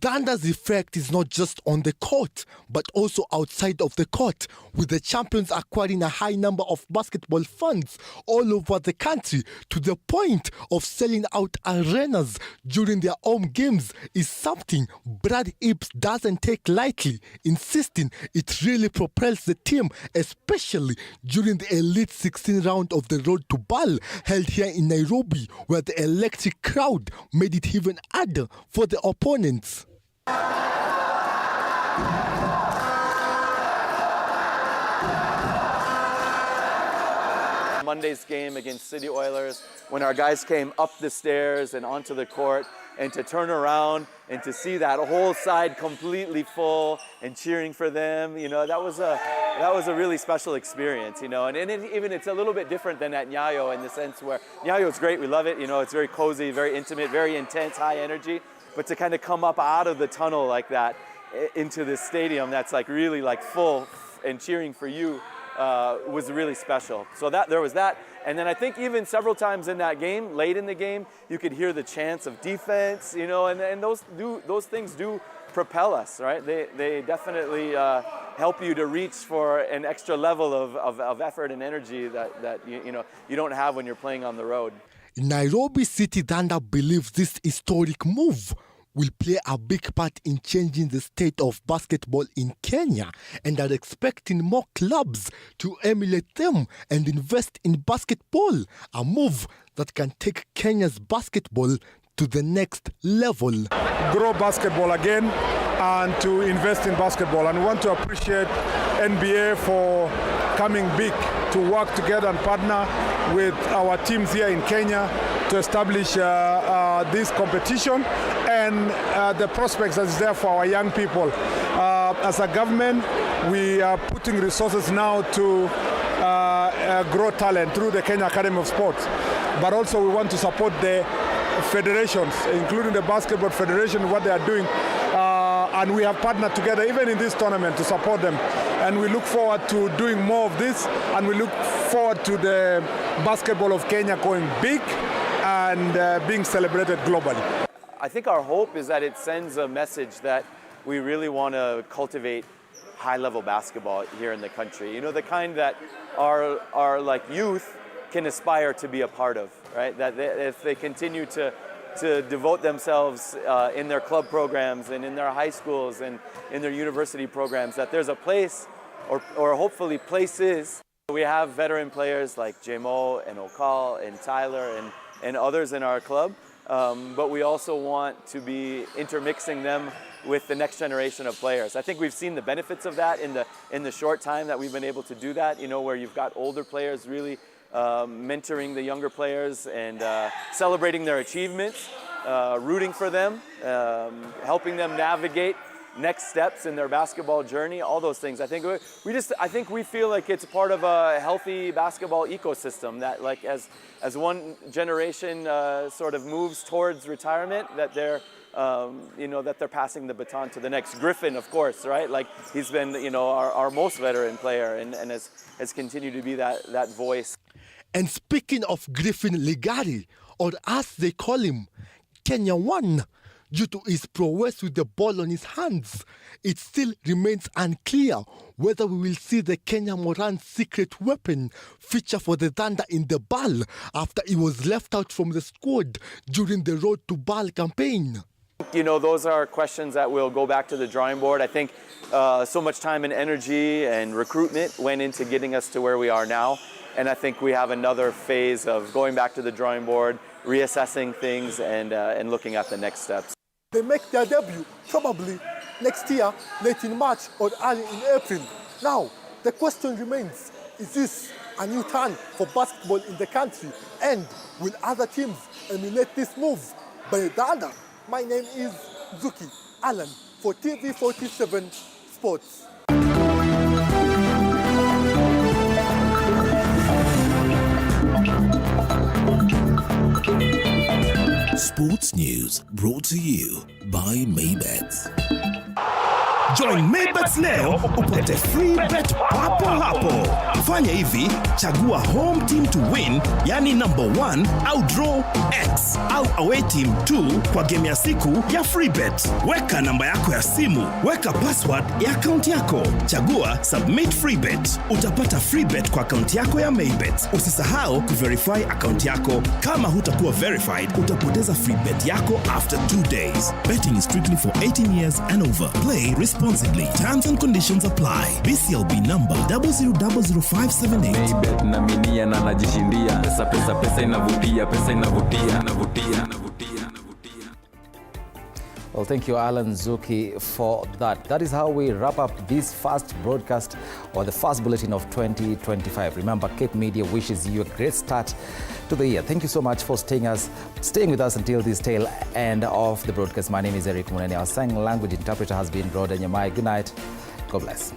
Thunder's effect is not just on the court, but also outside of the court, with the champions acquiring a high number of basketball fans all over the country to the point of selling out arenas during their home games is something Brad Ipps doesn't take lightly, insisting it really propels the team, especially during the Elite 16 round of the Road to Bal held here in Nairobi, where the electric crowd made it even harder for the opponents. Monday's game against City Oilers, when our guys came up the stairs and onto the court, and to turn around and to see that whole side completely full and cheering for them, that was a really special experience, and it's a little bit different than at Nyayo in the sense where Nyayo is great, we love it, it's very cozy, very intimate, very intense, high energy. But to kind of come up out of the tunnel like that into this stadium that's like really like full and cheering for you was really special. So there was that. And then I think even several times in that game, late in the game, you could hear the chants of defense, and those things do propel us, right? They definitely help you to reach for an extra level of effort and energy that you don't have when you're playing on the road. Nairobi City Thunder believes this historic move will play a big part in changing the state of basketball in Kenya and are expecting more clubs to emulate them and invest in basketball, a move that can take Kenya's basketball to the next level. Grow basketball again and to invest in basketball. And we want to appreciate NBA for coming big to work together and partner with our teams here in Kenya to establish this competition and the prospects that is there for our young people. As a government, we are putting resources now to grow talent through the Kenya Academy of Sports. But also we want to support the federations, including the Basketball Federation, what they are doing and we have partnered together even in this tournament to support them. And we look forward to doing more of this, and we look forward to the basketball of Kenya going big and being celebrated globally. I think our hope is that it sends a message that we really want to cultivate high-level basketball here in the country. You know, the kind that our like youth can aspire to be a part of, right? That if they continue to devote themselves in their club programs and in their high schools and in their university programs, that there's a place, or hopefully places. We have veteran players like J-Mo and Okal and Tyler and others in our club, but we also want to be intermixing them with the next generation of players. I think we've seen the benefits of that in the short time that we've been able to do that, you know, where you've got older players really mentoring the younger players and celebrating their achievements, rooting for them, helping them navigate next steps in their basketball journey, all those things. I think we feel like it's part of a healthy basketball ecosystem that, like, as one generation sort of moves towards retirement, that they're you know, that they're passing the baton to the next. Griffin, of course, right? Like, he's been, you know, our most veteran player and has continued to be that voice. And speaking of Griffin Ligari, or as they call him, Kenya won. Due to his prowess with the ball on his hands, it still remains unclear whether we will see the Kenya Moran's secret weapon feature for the Thunder in the BAL after he was left out from the squad during the Road to BAL campaign. You know, those are questions that will go back to the drawing board. I think so much time and energy and recruitment went into getting us to where we are now. And I think we have another phase of going back to the drawing board, reassessing things and looking at the next steps. They make their debut probably next year, late in March or early in April. Now, the question remains, is this a new turn for basketball in the country? And will other teams emulate this move by the Thunder? My name is Zuki Alan for TV47 Sports. Sports news brought to you by Maybets. Join Maybets leo upate free bet papo hapo. Fanya hivi, chagua home team to win, yani number 1, au draw X, au away team 2 kwa game ya siku ya free bet. Weka namba yako ya simu, weka password ya account yako, chagua submit free bet. Utapata free bet kwa account yako ya Maybets. Usisahau kuverify account yako. Kama hutakuwa verified, utapoteza free bet yako after 2 days. Betting is strictly for 18 years and over. Play responsibly. Terms and conditions apply. BCLB number 0000578. Maybet na minia na najishindia. Pesa inavutia. Well, thank you, Alan Zuki, for that. That is how we wrap up this first broadcast, or the first bulletin of 2025. Remember, Cape Media wishes you a great start to the year. Thank you so much for staying with us until this tail end of the broadcast. My name is Munene. Our sign language interpreter has been Rhoda Nyamai. Good night. God bless.